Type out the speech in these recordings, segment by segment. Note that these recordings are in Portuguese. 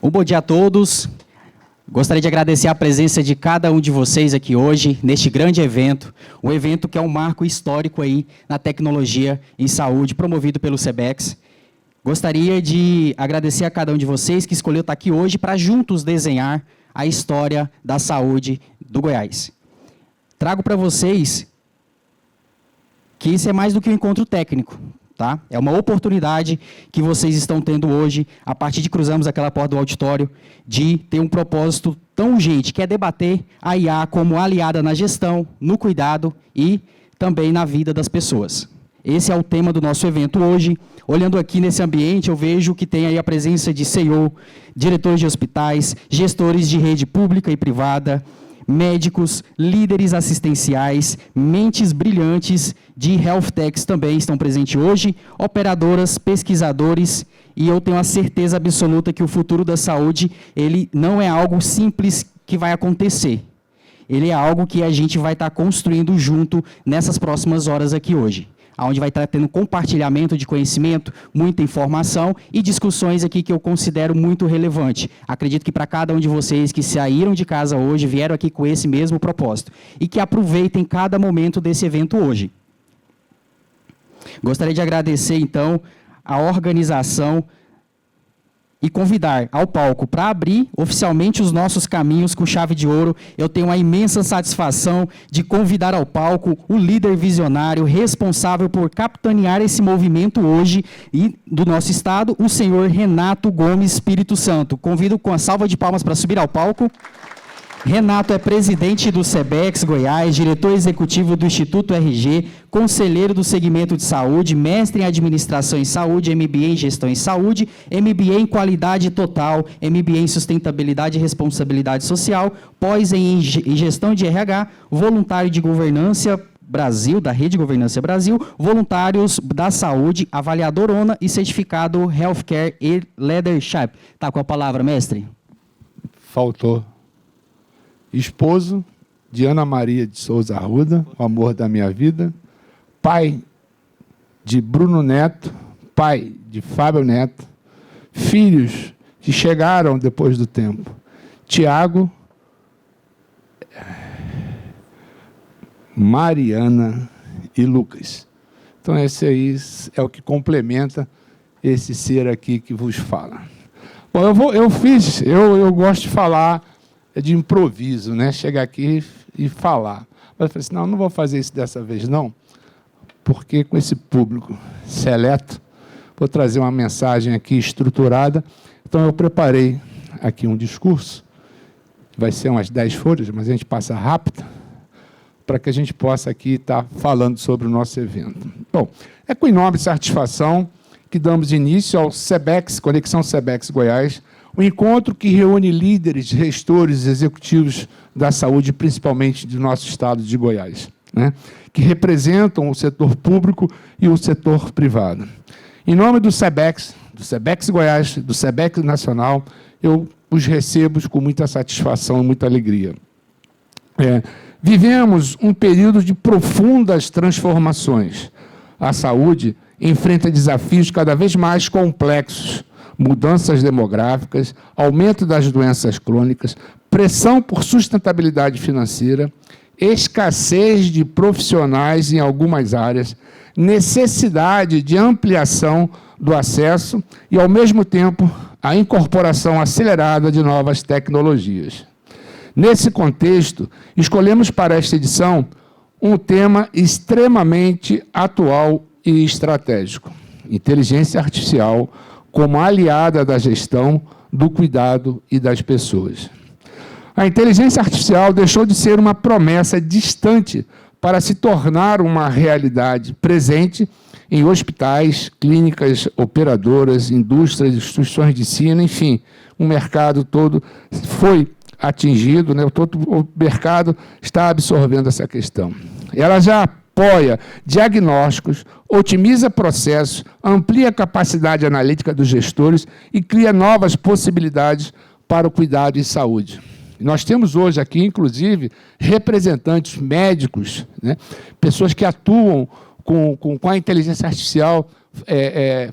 Bom dia a todos. Gostaria de agradecer a presença de cada um de vocês aqui hoje, neste grande evento, um evento que é um marco histórico aí na tecnologia em saúde, promovido pelo Sebex. Gostaria de agradecer a cada um de vocês que escolheu estar aqui hoje para juntos desenhar a história da saúde do Goiás. Trago para vocês que isso é mais do que um encontro técnico. Tá? É uma oportunidade que vocês estão tendo hoje, a partir de cruzarmos aquela porta do auditório, de ter um propósito tão urgente, que é debater a IA como aliada na gestão, no cuidado e também na vida das pessoas. Esse é o tema do nosso evento hoje. Olhando aqui nesse ambiente, eu vejo que tem aí a presença de CEO, diretores de hospitais, gestores de rede pública e privada, médicos, líderes assistenciais, mentes brilhantes de health techs também estão presentes hoje, operadoras, pesquisadores, e eu tenho a certeza absoluta que o futuro da saúde, ele não é algo simples que vai acontecer. Ele é algo que a gente vai estar construindo junto nessas próximas horas aqui hoje, onde vai estar tendo compartilhamento de conhecimento, muita informação e discussões aqui que eu considero muito relevante. Acredito que para cada um de vocês que saíram de casa hoje, vieram aqui com esse mesmo propósito e que aproveitem cada momento desse evento hoje. Gostaria de agradecer, então, a organização e convidar ao palco para abrir oficialmente os nossos caminhos com chave de ouro. Eu tenho a imensa satisfação de convidar ao palco o líder visionário responsável por capitanear esse movimento hoje e do nosso estado, o senhor Renato Gomes Espírito Santo. Convido com a salva de palmas para subir ao palco. Renato é presidente do Sebex Goiás, diretor executivo do Instituto RG, conselheiro do segmento de saúde, mestre em administração em saúde, MBA em gestão em saúde, MBA em qualidade total, MBA em sustentabilidade e responsabilidade social, pós em gestão de RH, voluntário de governança Brasil, da Rede Governança Brasil, voluntários da saúde, avaliador ONA e certificado Healthcare e Leadership. Está com a palavra, mestre? Faltou. Esposo de Ana Maria de Souza Arruda, o amor da minha vida. Pai de Bruno Neto, pai de Fábio Neto. Filhos que chegaram depois do tempo. Tiago, Mariana e Lucas. Então, esse aí é o que complementa esse ser aqui que vos fala. Bom, eu gosto de falar de improviso, né? Chegar aqui e falar. Mas eu falei assim, não vou fazer isso dessa vez, não, porque com esse público seleto, vou trazer uma mensagem aqui estruturada. Então, eu preparei aqui um discurso, vai ser umas 10 folhas, mas a gente passa rápido, para que a gente possa aqui estar falando sobre o nosso evento. Bom, é com enorme satisfação que damos início ao Sebex, Conexão Sebex Goiás, um encontro que reúne líderes, gestores, executivos da saúde, principalmente do nosso estado de Goiás, né, que representam o setor público e o setor privado. Em nome do Sebex Goiás, do Sebex Nacional, eu os recebo com muita satisfação e muita alegria. Vivemos um período de profundas transformações. A saúde enfrenta desafios cada vez mais complexos, mudanças demográficas, aumento das doenças crônicas, pressão por sustentabilidade financeira, escassez de profissionais em algumas áreas, necessidade de ampliação do acesso e, ao mesmo tempo, a incorporação acelerada de novas tecnologias. Nesse contexto, escolhemos para esta edição um tema extremamente atual e estratégico: inteligência artificial como aliada da gestão, do cuidado e das pessoas. A inteligência artificial deixou de ser uma promessa distante para se tornar uma realidade presente em hospitais, clínicas, operadoras, indústrias, instituições de ensino, enfim, o mercado todo foi atingido, né? Todo o mercado está absorvendo essa questão. Ela já apoia diagnósticos, otimiza processos, amplia a capacidade analítica dos gestores e cria novas possibilidades para o cuidado em saúde. Nós temos hoje aqui, inclusive, representantes médicos, né, pessoas que atuam com a inteligência artificial,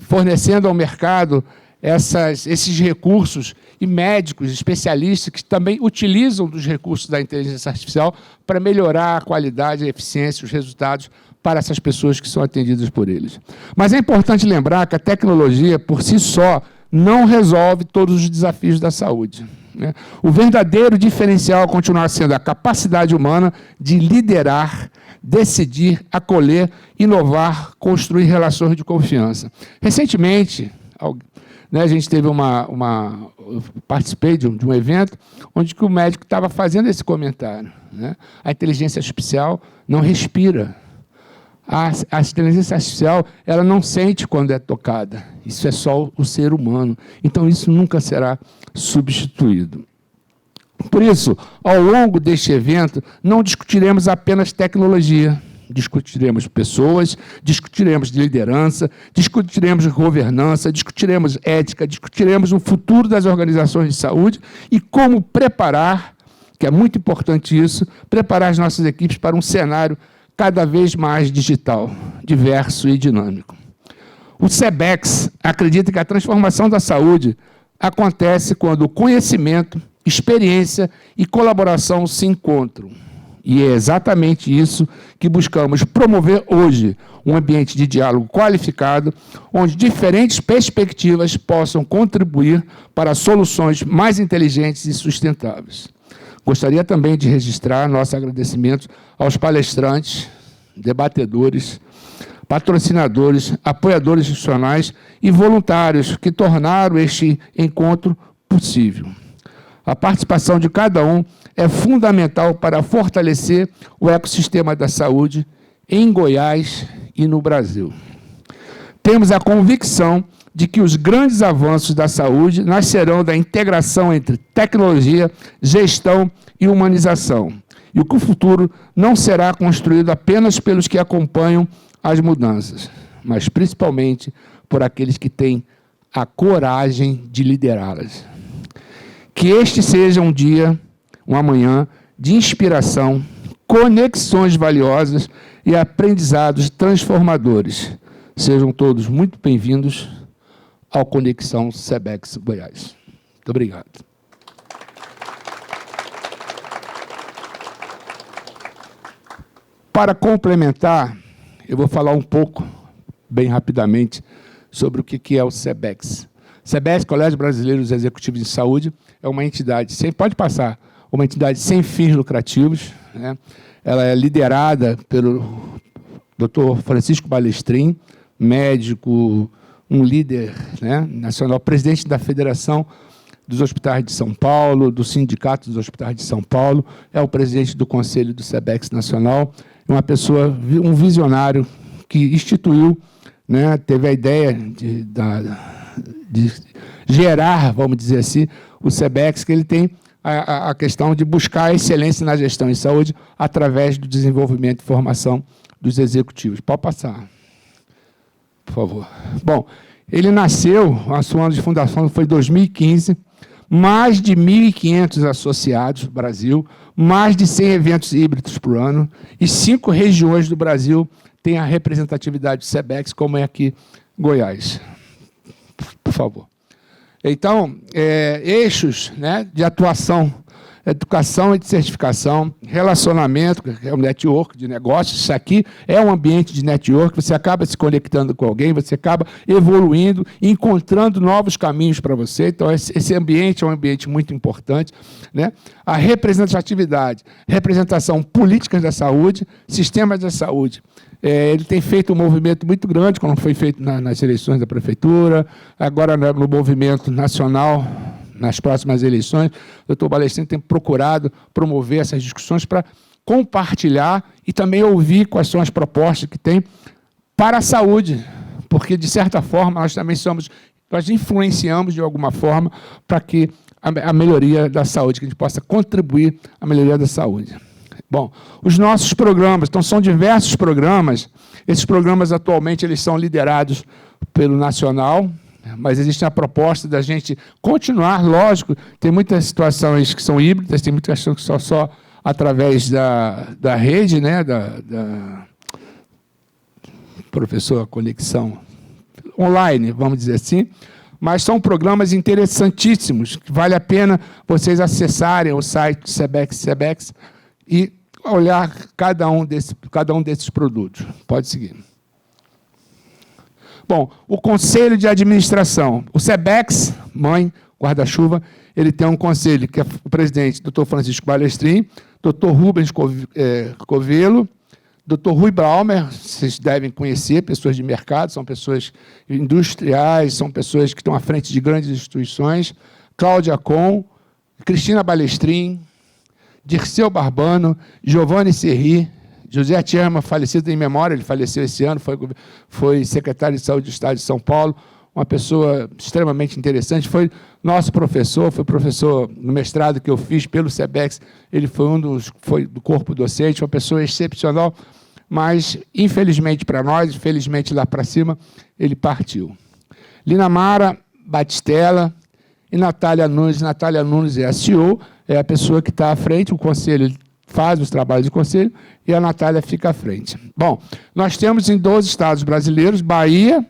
fornecendo ao mercado esses recursos e médicos, especialistas, que também utilizam dos recursos da inteligência artificial para melhorar a qualidade, a eficiência, os resultados para essas pessoas que são atendidas por eles. Mas é importante lembrar que a tecnologia, por si só, não resolve todos os desafios da saúde, né? O verdadeiro diferencial continua sendo a capacidade humana de liderar, decidir, acolher, inovar, construir relações de confiança. Recentemente, a gente teve eu participei de um evento onde que o médico estava fazendo esse comentário, né? A inteligência artificial não respira. A inteligência artificial, ela não sente quando é tocada. Isso é só o ser humano. Então, isso nunca será substituído. Por isso, ao longo deste evento, não discutiremos apenas tecnologia. Discutiremos pessoas, discutiremos liderança, discutiremos governança, discutiremos ética, discutiremos o futuro das organizações de saúde e como preparar, que é muito importante isso, preparar as nossas equipes para um cenário cada vez mais digital, diverso e dinâmico. O SEBEX acredita que a transformação da saúde acontece quando o conhecimento, experiência e colaboração se encontram. E é exatamente isso que buscamos promover hoje, um ambiente de diálogo qualificado, onde diferentes perspectivas possam contribuir para soluções mais inteligentes e sustentáveis. Gostaria também de registrar nossos agradecimentos aos palestrantes, debatedores, patrocinadores, apoiadores institucionais e voluntários que tornaram este encontro possível. A participação de cada um é fundamental para fortalecer o ecossistema da saúde em Goiás e no Brasil. Temos a convicção de que os grandes avanços da saúde nascerão da integração entre tecnologia, gestão e humanização, e que o futuro não será construído apenas pelos que acompanham as mudanças, mas principalmente por aqueles que têm a coragem de liderá-las. Que este seja um dia, um amanhã, de inspiração, conexões valiosas e aprendizados transformadores. Sejam todos muito bem-vindos ao Conexão SEBEX Goiás. Muito obrigado. Para complementar, eu vou falar um pouco, bem rapidamente, sobre o que é o SEBEX. SEBEX, Colégio Brasileiro dos Executivos de Saúde, é uma entidade, uma entidade sem fins lucrativos, né? Ela é liderada pelo Dr. Francisco Balestrin, médico, um líder, né, nacional, presidente da Federação dos Hospitais de São Paulo, do Sindicato dos Hospitais de São Paulo, é o presidente do Conselho do SEBEX Nacional, uma pessoa, um visionário que instituiu, né, teve a ideia de gerar, vamos dizer assim, o SEBEX, que ele tem a questão de buscar a excelência na gestão em saúde através do desenvolvimento e formação dos executivos. Pode passar, por favor. Bom, ele nasceu, a sua ano de fundação foi em 2015, mais de 1.500 associados no Brasil, mais de 100 eventos híbridos por ano, e 5 regiões do Brasil têm a representatividade do SEBEX, como é aqui Goiás. Por favor. Então, eixos, né, de atuação, educação e de certificação, relacionamento, que é um network de negócios. Isso aqui é um ambiente de network, você acaba se conectando com alguém, você acaba evoluindo, encontrando novos caminhos para você. Então, esse ambiente é um ambiente muito importante, né? A representatividade, representação políticas da saúde, sistemas da saúde. Ele tem feito um movimento muito grande, como foi feito nas eleições da prefeitura, agora no movimento nacional, nas próximas eleições. O doutor Balestrin tem procurado promover essas discussões para compartilhar e também ouvir quais são as propostas que tem para a saúde, porque, de certa forma, nós influenciamos de alguma forma para que a melhoria da saúde, que a gente possa contribuir à melhoria da saúde. Bom, os nossos programas, então são diversos programas. Esses programas atualmente eles são liderados pelo Nacional, mas existe a proposta da gente continuar, lógico, tem muitas situações que são híbridas, tem muitas questões que são só através da rede, né, da professor conexão online, vamos dizer assim, Mas são programas interessantíssimos, que vale a pena vocês acessarem o site do SEBEX e olhar cada um desses produtos. Pode seguir. Bom, o Conselho de Administração. O SEBEX, mãe, guarda-chuva, ele tem um conselho, que é o presidente, Dr. Francisco Balestrin, Dr. Rubens Covelo, Dr. Rui Braumer, vocês devem conhecer, pessoas de mercado, são pessoas industriais, são pessoas que estão à frente de grandes instituições, Cláudia Com, Cristina Balestrin, Dirceu Barbano, Giovanni Serri, José Tcherma, falecido em memória, ele faleceu esse ano, foi secretário de Saúde do Estado de São Paulo, uma pessoa extremamente interessante, foi nosso professor, foi professor no mestrado que eu fiz pelo SEBEX, ele foi do corpo docente, uma pessoa excepcional, mas, infelizmente para nós, felizmente lá para cima, ele partiu. Linamara Batistella e Natália Nunes. Natália Nunes é a CEO, é a pessoa que está à frente, o conselho faz os trabalhos do conselho, e a Natália fica à frente. Bom, nós temos em 12 estados brasileiros, Bahia,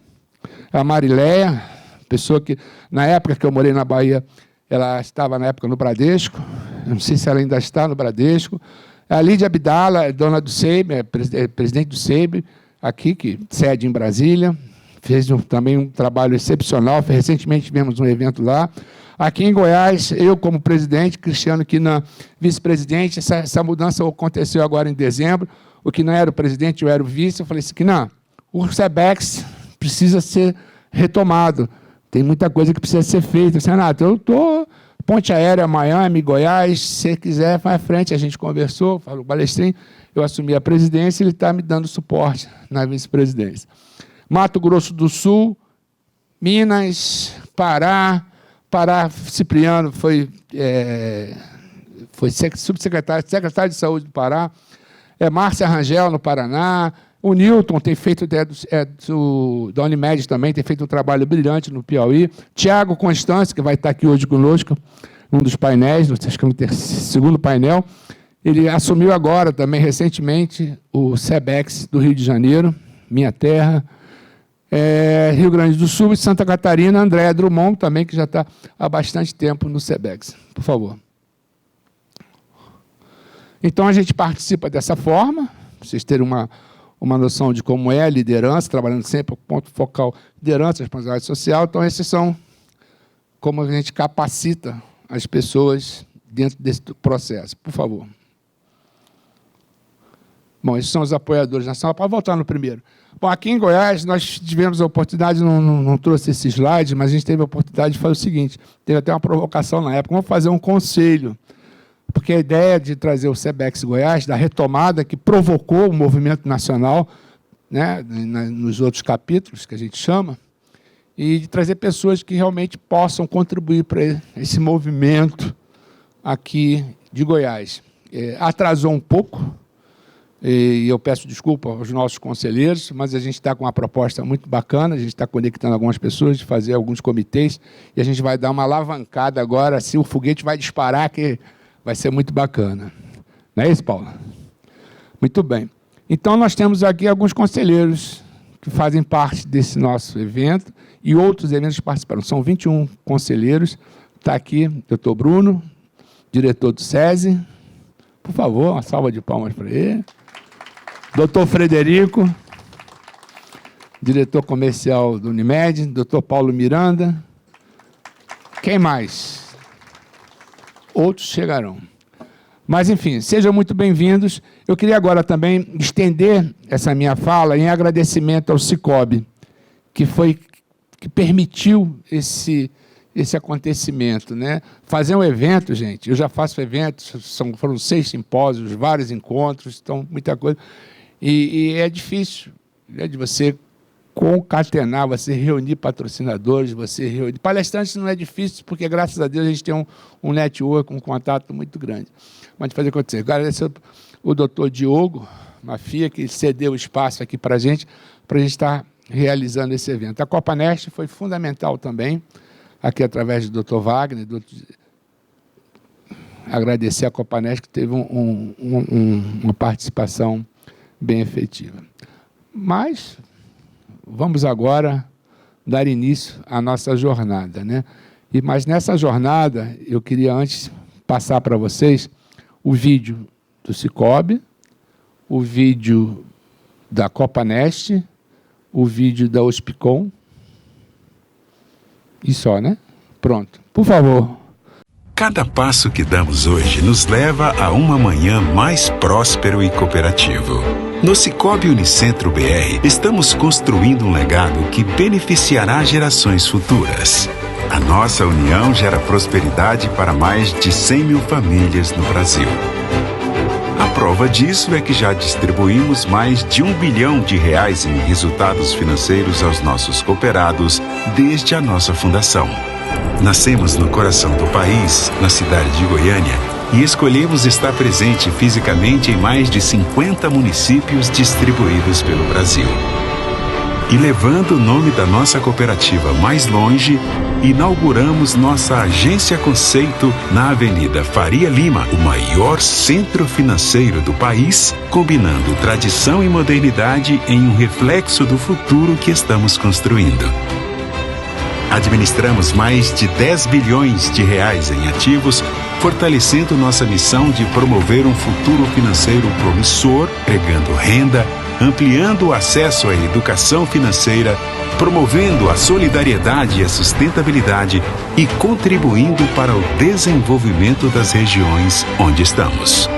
a Marileia, pessoa que, na época que eu morei na Bahia, ela estava, na época, no Bradesco, não sei se ela ainda está no Bradesco. A Lídia Abdala, é dona do SEIB, é presidente do SEIB, aqui, que sede em Brasília, fez também um trabalho excepcional, recentemente tivemos um evento lá. Aqui em Goiás, eu como presidente, Cristiano Quinan, vice-presidente, essa mudança aconteceu agora em dezembro, o Quinan era o presidente, eu era o vice, eu falei assim, Quinan, o SEBEX precisa ser retomado, tem muita coisa que precisa ser feita. Eu disse, Renato, eu estou... Ponte Aérea, Miami, Goiás, se você quiser, vai à frente. A gente conversou, falou, Balestrin, eu assumi a presidência, ele está me dando suporte na vice-presidência. Mato Grosso do Sul, Minas, Pará, Cipriano foi subsecretário, secretário de Saúde do Pará, Márcia Rangel, no Paraná, o Newton tem feito, da Unimed também, tem feito um trabalho brilhante no Piauí. Tiago Constâncio, que vai estar aqui hoje conosco, um dos painéis, acho que é o segundo painel, ele assumiu agora, também recentemente, o SEBEX do Rio de Janeiro, minha terra, Rio Grande do Sul e Santa Catarina, Andréa Drummond, também, que já está há bastante tempo no SEBEX. Por favor. Então, a gente participa dessa forma, para vocês terem uma noção de como é a liderança, trabalhando sempre com ponto focal, liderança, responsabilidade social. Então, esses são como a gente capacita as pessoas dentro desse processo. Por favor. Bom, esses são os apoiadores nacionais. Pode voltar no primeiro. Bom, aqui em Goiás, nós tivemos a oportunidade, não trouxe esse slide, mas a gente teve a oportunidade de fazer o seguinte, teve até uma provocação na época, vamos fazer um conselho, porque a ideia de trazer o SEBEX Goiás, da retomada que provocou o movimento nacional, né, nos outros capítulos, que a gente chama, e de trazer pessoas que realmente possam contribuir para esse movimento aqui de Goiás. Atrasou um pouco, e eu peço desculpa aos nossos conselheiros, mas a gente está com uma proposta muito bacana, a gente está conectando algumas pessoas, de fazer alguns comitês, e a gente vai dar uma alavancada agora, assim, o foguete vai disparar, que vai ser muito bacana. Não é isso, Paulo? Muito bem. Então, nós temos aqui alguns conselheiros que fazem parte desse nosso evento e outros eventos que participaram. São 21 conselheiros. Está aqui o doutor Bruno, diretor do SESI. Por favor, uma salva de palmas para ele. Doutor Frederico, diretor comercial do Unimed. Doutor Paulo Miranda. Quem mais? Outros chegarão. Mas, enfim, sejam muito bem-vindos. Eu queria agora também estender essa minha fala em agradecimento ao Cicobi, que permitiu esse acontecimento, né? Fazer um evento, gente, eu já faço eventos, foram 6 simpósios, vários encontros, então, muita coisa. E é difícil, né, de você concatenar, você reunir patrocinadores, você reunir... Palestrantes não é difícil, porque, graças a Deus, a gente tem um network, um contato muito grande. Mas de fazer acontecer. Agradecer o doutor Diogo Mafia, que cedeu o espaço aqui para a gente estar realizando esse evento. A Copa Nest foi fundamental também, aqui através do doutor Wagner, agradecer a Copa Nest, que teve uma participação bem efetiva. Mas... vamos agora dar início à nossa jornada, né? Mas nessa jornada, eu queria antes passar para vocês o vídeo do Cicobi, o vídeo da Copanest, o vídeo da Ospicom, e só, né? Pronto. Por favor. Cada passo que damos hoje nos leva a um amanhã mais próspero e cooperativo. No Cicobi Unicentro BR, estamos construindo um legado que beneficiará gerações futuras. A nossa união gera prosperidade para mais de 100 mil famílias no Brasil. A prova disso é que já distribuímos mais de R$1 bilhão em resultados financeiros aos nossos cooperados desde a nossa fundação. Nascemos no coração do país, na cidade de Goiânia, e escolhemos estar presente fisicamente em mais de 50 municípios distribuídos pelo Brasil. E levando o nome da nossa cooperativa mais longe, inauguramos nossa agência conceito na Avenida Faria Lima, o maior centro financeiro do país, combinando tradição e modernidade em um reflexo do futuro que estamos construindo. Administramos mais de R$10 bilhões em ativos, fortalecendo nossa missão de promover um futuro financeiro promissor, pregando renda, ampliando o acesso à educação financeira, promovendo a solidariedade e a sustentabilidade e contribuindo para o desenvolvimento das regiões onde estamos.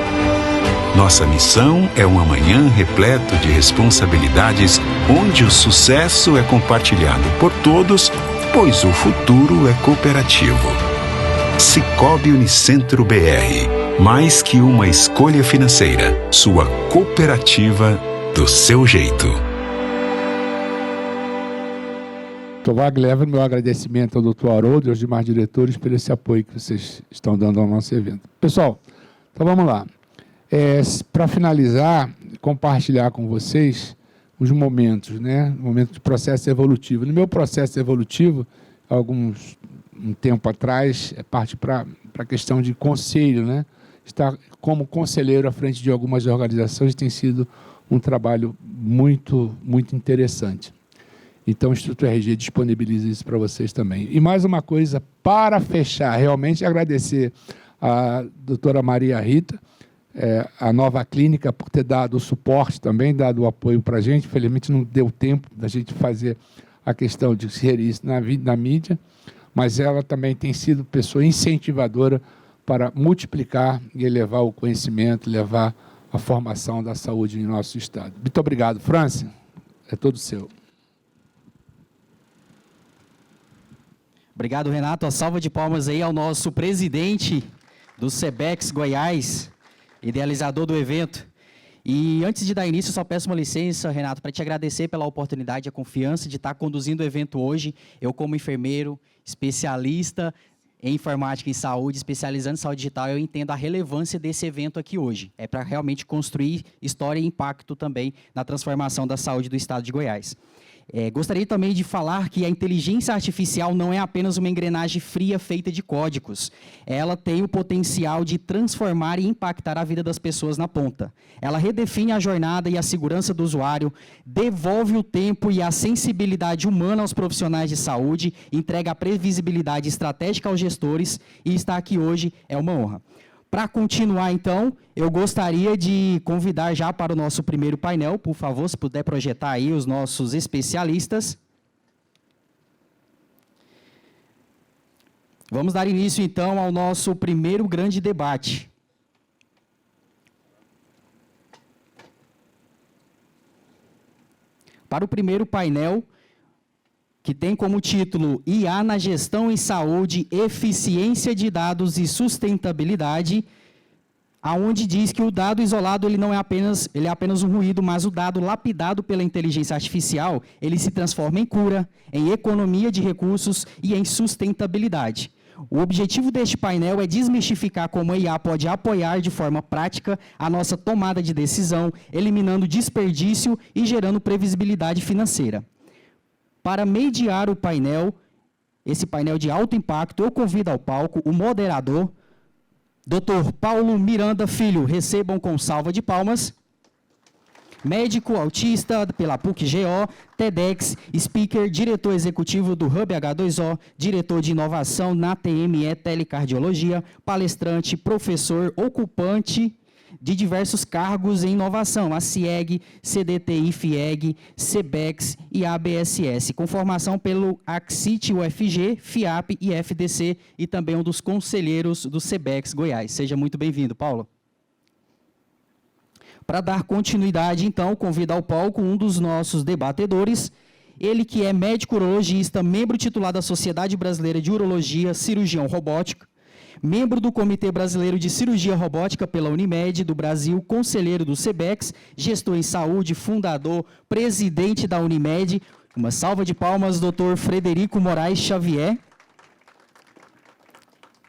Nossa missão é um amanhã repleto de responsabilidades, onde o sucesso é compartilhado por todos, pois o futuro é cooperativo. Cicobi Unicentro BR, mais que uma escolha financeira, sua cooperativa do seu jeito. Dr. Wagner, leva meu agradecimento ao Dr. Haroldo e aos demais diretores por esse apoio que vocês estão dando ao nosso evento. Pessoal, então vamos lá. Para finalizar, compartilhar com vocês os momentos, né? Momento de processo evolutivo. No meu processo evolutivo, um tempo atrás, parte para a questão de conselho, né? Estar como conselheiro à frente de algumas organizações tem sido um trabalho muito, muito interessante. Então, o Instituto RG disponibiliza isso para vocês também. E mais uma coisa, para fechar, realmente agradecer à doutora Maria Rita, a Nova Clínica, por ter dado o suporte também, dado o apoio para a gente. Infelizmente, não deu tempo da gente fazer a questão de ser isso na mídia, mas ela também tem sido pessoa incentivadora para multiplicar e elevar o conhecimento, levar a formação da saúde em nosso estado. Muito obrigado, França. É todo seu. Obrigado, Renato. A salva de palmas aí ao nosso presidente do SEBEX Goiás, idealizador do evento. E antes de dar início, eu só peço uma licença, Renato, para te agradecer pela oportunidade e a confiança de estar conduzindo o evento hoje. Eu, como enfermeiro, especialista em informática e saúde, especializando em saúde digital, eu entendo a relevância desse evento aqui hoje. É para realmente construir história e impacto também na transformação da saúde do estado de Goiás. Gostaria também de falar que a inteligência artificial não é apenas uma engrenagem fria feita de códigos. Ela tem o potencial de transformar e impactar a vida das pessoas na ponta. Ela redefine a jornada e a segurança do usuário, devolve o tempo e a sensibilidade humana aos profissionais de saúde, entrega a previsibilidade estratégica aos gestores e estar aqui hoje é uma honra. Para continuar, então, eu gostaria de convidar já para o nosso primeiro painel, por favor, se puder projetar aí os nossos especialistas. Vamos dar início, então, ao nosso primeiro grande debate. Para o primeiro painel, que tem como título IA na gestão em saúde, eficiência de dados e sustentabilidade, aonde diz que o dado isolado ele é apenas um ruído, mas o dado lapidado pela inteligência artificial, ele se transforma em cura, em economia de recursos e em sustentabilidade. O objetivo deste painel é desmistificar como a IA pode apoiar de forma prática a nossa tomada de decisão, eliminando desperdício e gerando previsibilidade financeira. Para mediar o painel, esse painel de alto impacto, eu convido ao palco o moderador, Dr. Paulo Miranda Filho. Recebam com salva de palmas. médico autista pela PUC-GO, TEDx, speaker, diretor executivo do Hub H2O, diretor de inovação na TME Telecardiologia, palestrante, professor, ocupante de diversos cargos em inovação, a CIEG, CDTI, FIEG, CBEX e ABSS, com formação pelo AXIT, UFG, FIAP e FDC, e também um dos conselheiros do CBEX Goiás. Seja muito bem-vindo, Paulo. Para dar continuidade, então, convido ao palco um dos nossos debatedores, ele que é médico urologista, membro titular da Sociedade Brasileira de Urologia, cirurgião robótico, membro do Comitê Brasileiro de Cirurgia Robótica pela Unimed do Brasil, conselheiro do CBEX, gestor em saúde, fundador, presidente da Unimed. Uma salva de palmas, Dr. Frederico Moraes Xavier.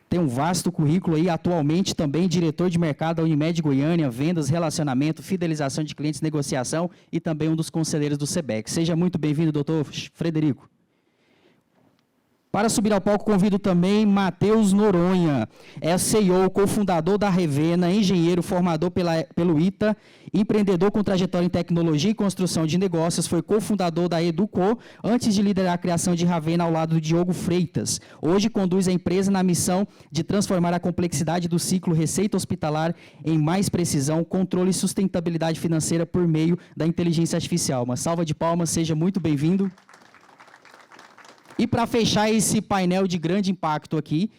Tem um vasto currículo aí, atualmente também diretor de mercado da Unimed Goiânia, vendas, relacionamento, fidelização de clientes, negociação e também um dos conselheiros do CBEX. Seja muito bem-vindo, doutor Frederico. Para subir ao palco, convido também Matheus Noronha, é CEO, cofundador da Revena, engenheiro, formador pelo ITA, empreendedor com trajetória em tecnologia e construção de negócios, foi cofundador da Educo, antes de liderar a criação de Ravena ao lado do Diogo Freitas. Hoje conduz a empresa na missão de transformar a complexidade do ciclo receita hospitalar em mais precisão, controle e sustentabilidade financeira por meio da inteligência artificial. Uma salva de palmas, seja muito bem-vindo. E para fechar esse painel de grande impacto aqui,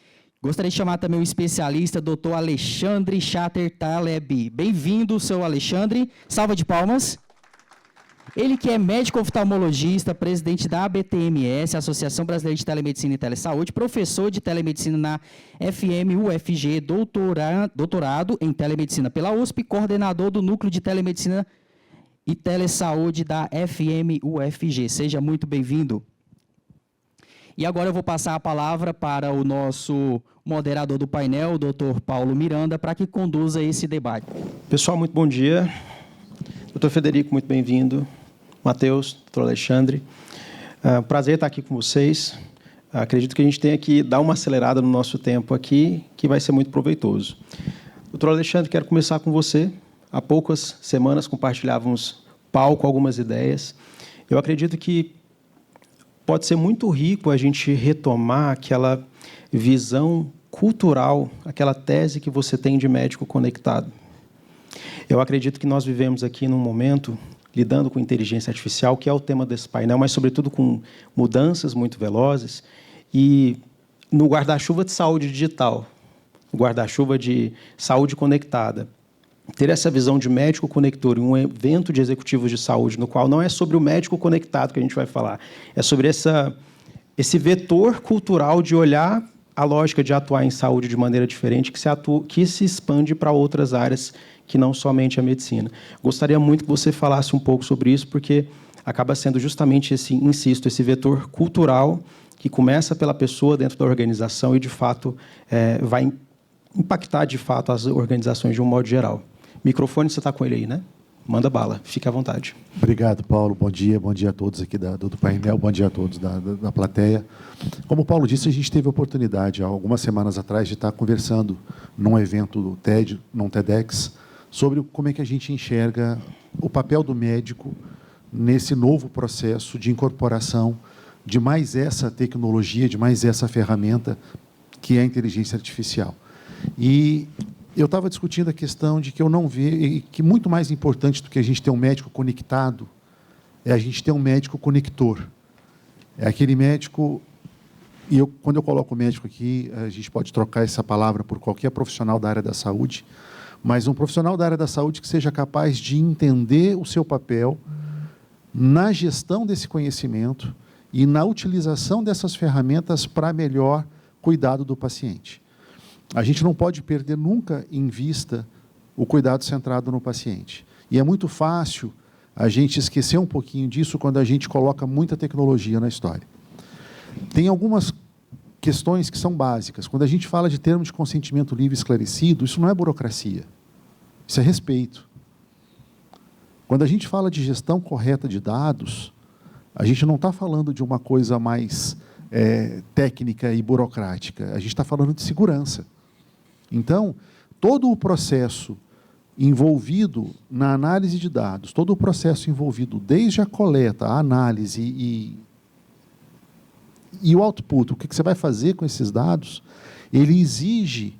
gostaria de chamar também o especialista, Dr. Alexandre Chater Taleb. Bem-vindo, seu Alexandre. Salva de palmas. Ele que é médico oftalmologista, presidente da ABTMS, Associação Brasileira de Telemedicina e Telesaúde, professor de telemedicina na FMUFG, doutorado em telemedicina pela USP, coordenador do Núcleo de Telemedicina e Telesaúde da FMUFG. Seja muito bem-vindo. E agora eu vou passar a palavra para o nosso moderador do painel, o Dr. Paulo Miranda, para que conduza esse debate. Pessoal, muito bom dia. Dr. Frederico, muito bem-vindo. Matheus, Dr. Alexandre. Prazer estar aqui com vocês. Acredito que a gente tenha que dar uma acelerada no nosso tempo aqui, que vai ser muito proveitoso. Dr. Alexandre, quero começar com você. Há poucas semanas compartilhávamos palco, algumas ideias. Eu acredito que pode ser muito rico a gente retomar aquela visão cultural, aquela tese que você tem de médico conectado. Eu acredito que nós vivemos aqui num momento lidando com inteligência artificial, que é o tema desse painel, mas, sobretudo, com mudanças muito velozes, e no guarda-chuva de saúde digital, no guarda-chuva de saúde conectada, ter essa visão de médico conector em um evento de executivos de saúde, no qual não é sobre o médico conectado que a gente vai falar, é sobre esse vetor cultural de olhar a lógica de atuar em saúde de maneira diferente, que se expande para outras áreas que não somente a medicina. Gostaria muito que você falasse um pouco sobre isso, porque acaba sendo justamente esse vetor cultural que começa pela pessoa dentro da organização e, de fato, vai impactar, de fato, as organizações de um modo geral. Microfone, você está com ele aí, né? Manda bala, fique à vontade. Obrigado, Paulo. Bom dia a todos aqui do painel, bom dia a todos da plateia. Como o Paulo disse, a gente teve a oportunidade, há algumas semanas atrás, de estar conversando num evento do TED, num TEDx, sobre como é que a gente enxerga o papel do médico nesse novo processo de incorporação de mais essa tecnologia, de mais essa ferramenta que é a inteligência artificial. E eu estava discutindo a questão de que eu não vejo, que muito mais importante do que a gente ter um médico conectado, é a gente ter um médico conector. É aquele médico, e quando eu coloco médico aqui, a gente pode trocar essa palavra por qualquer profissional da área da saúde, mas um profissional da área da saúde que seja capaz de entender o seu papel na gestão desse conhecimento e na utilização dessas ferramentas para melhor cuidado do paciente. A gente não pode perder nunca em vista o cuidado centrado no paciente. E é muito fácil a gente esquecer um pouquinho disso quando a gente coloca muita tecnologia na história. Tem algumas questões que são básicas. Quando a gente fala de termo de consentimento livre e esclarecido, isso não é burocracia, isso é respeito. Quando a gente fala de gestão correta de dados, a gente não está falando de uma coisa mais técnica e burocrática, a gente está falando de segurança. Então, todo o processo envolvido na análise de dados, todo o processo envolvido, desde a coleta, a análise e o output, o que você vai fazer com esses dados, ele exige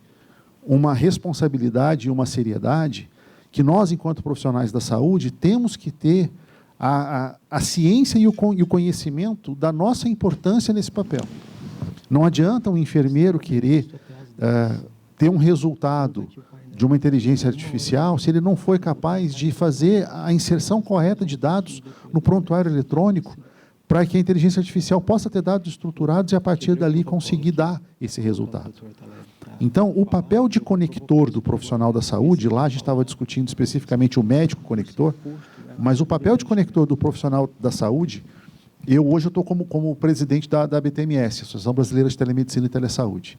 uma responsabilidade e uma seriedade que nós, enquanto profissionais da saúde, temos que ter a ciência e o conhecimento da nossa importância nesse papel. Não adianta um enfermeiro querer ter um resultado de uma inteligência artificial se ele não for capaz de fazer a inserção correta de dados no prontuário eletrônico para que a inteligência artificial possa ter dados estruturados e, a partir dali, conseguir dar esse resultado. Então, o papel de conector do profissional da saúde, lá a gente estava discutindo especificamente o médico conector, mas o papel de conector do profissional da saúde, hoje eu estou como presidente da ABTMS, Associação Brasileira de Telemedicina e Telesaúde.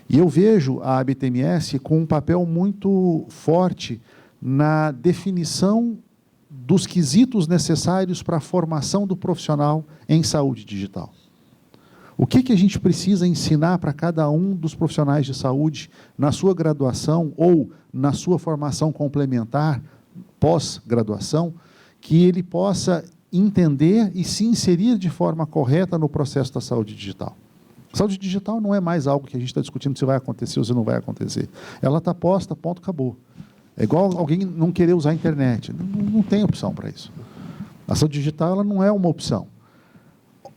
E eu vejo a ABTMS com um papel muito forte na definição dos quesitos necessários para a formação do profissional em saúde digital. O que a gente precisa ensinar para cada um dos profissionais de saúde na sua graduação ou na sua formação complementar, pós-graduação, que ele possa entender e se inserir de forma correta no processo da saúde digital. Saúde digital não é mais algo que a gente está discutindo se vai acontecer ou se não vai acontecer. Ela está posta, ponto, acabou. É igual alguém não querer usar a internet. Não tem opção para isso. A saúde digital ela não é uma opção.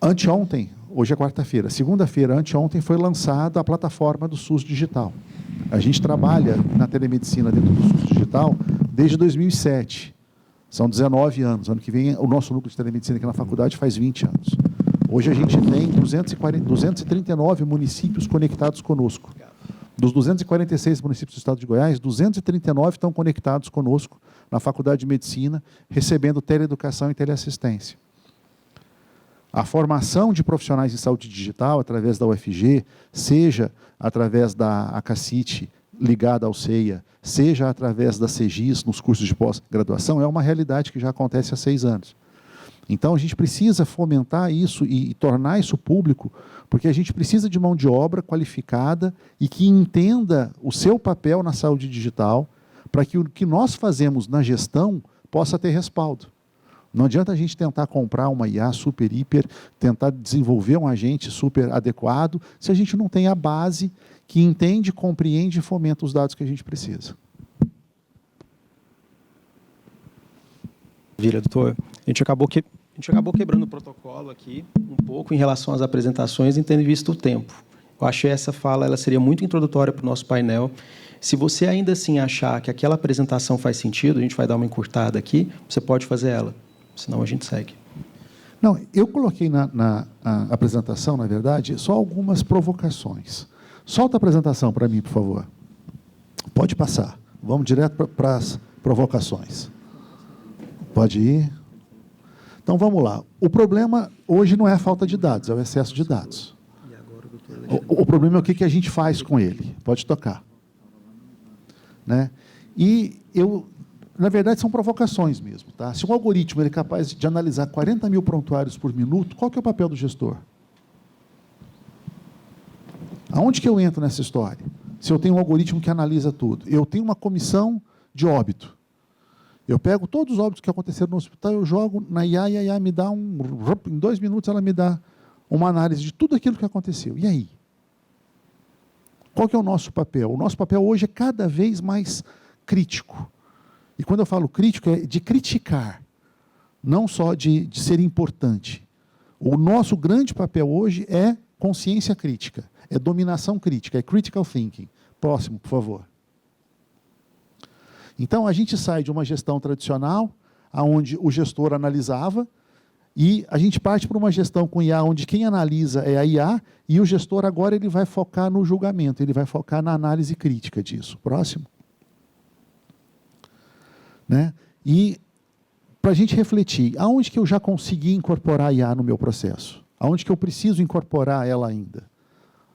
Anteontem, hoje é quarta-feira, segunda-feira, anteontem, foi lançada a plataforma do SUS Digital. A gente trabalha na telemedicina dentro do SUS Digital desde 2007. São 19 anos. Ano que vem, o nosso núcleo de telemedicina aqui na faculdade faz 20 anos. Hoje a gente tem 239 municípios conectados conosco. Dos 246 municípios do estado de Goiás, 239 estão conectados conosco na Faculdade de Medicina, recebendo teleeducação e teleassistência. A formação de profissionais de saúde digital, através da UFG, seja através da ACACIT, ligada ao CEIA, seja através da CEGIS, nos cursos de pós-graduação, é uma realidade que já acontece há 6 anos. Então, a gente precisa fomentar isso e tornar isso público, porque a gente precisa de mão de obra qualificada e que entenda o seu papel na saúde digital, para que o que nós fazemos na gestão possa ter respaldo. Não adianta a gente tentar comprar uma IA super, hiper, tentar desenvolver um agente super adequado, se a gente não tem a base que entende, compreende e fomenta os dados que a gente precisa. Maravilha, doutor. A gente acabou quebrando o protocolo aqui um pouco em relação às apresentações e tendo visto o tempo. Eu achei essa fala ela seria muito introdutória para o nosso painel. Se você ainda assim achar que aquela apresentação faz sentido, a gente vai dar uma encurtada aqui, você pode fazer ela, senão a gente segue. Não, eu coloquei na apresentação, na verdade, só algumas provocações. Solta a apresentação para mim, por favor. Pode passar. Vamos direto para as provocações. Pode ir. Então, vamos lá. O problema hoje não é a falta de dados, é o excesso de dados. O problema é o que a gente faz com ele. Pode tocar. Né? E na verdade, são provocações mesmo. Tá? Se um algoritmo ele é capaz de analisar 40 mil prontuários por minuto, qual que é o papel do gestor? Aonde que eu entro nessa história? Se eu tenho um algoritmo que analisa tudo. Eu tenho uma comissão de óbito. Eu pego todos os óbitos que aconteceram no hospital, eu jogo na IA e a IA me dá em 2 minutos ela me dá uma análise de tudo aquilo que aconteceu. E aí? Qual que é o nosso papel? O nosso papel hoje é cada vez mais crítico. E quando eu falo crítico, é de criticar, não só de ser importante. O nosso grande papel hoje é consciência crítica, é dominação crítica, é critical thinking. Próximo, por favor. Então, a gente sai de uma gestão tradicional, onde o gestor analisava, e a gente parte para uma gestão com IA, onde quem analisa é a IA, e o gestor agora ele vai focar no julgamento, ele vai focar na análise crítica disso. Próximo. Né? E, para a gente refletir, aonde que eu já consegui incorporar a IA no meu processo? Aonde que eu preciso incorporar ela ainda?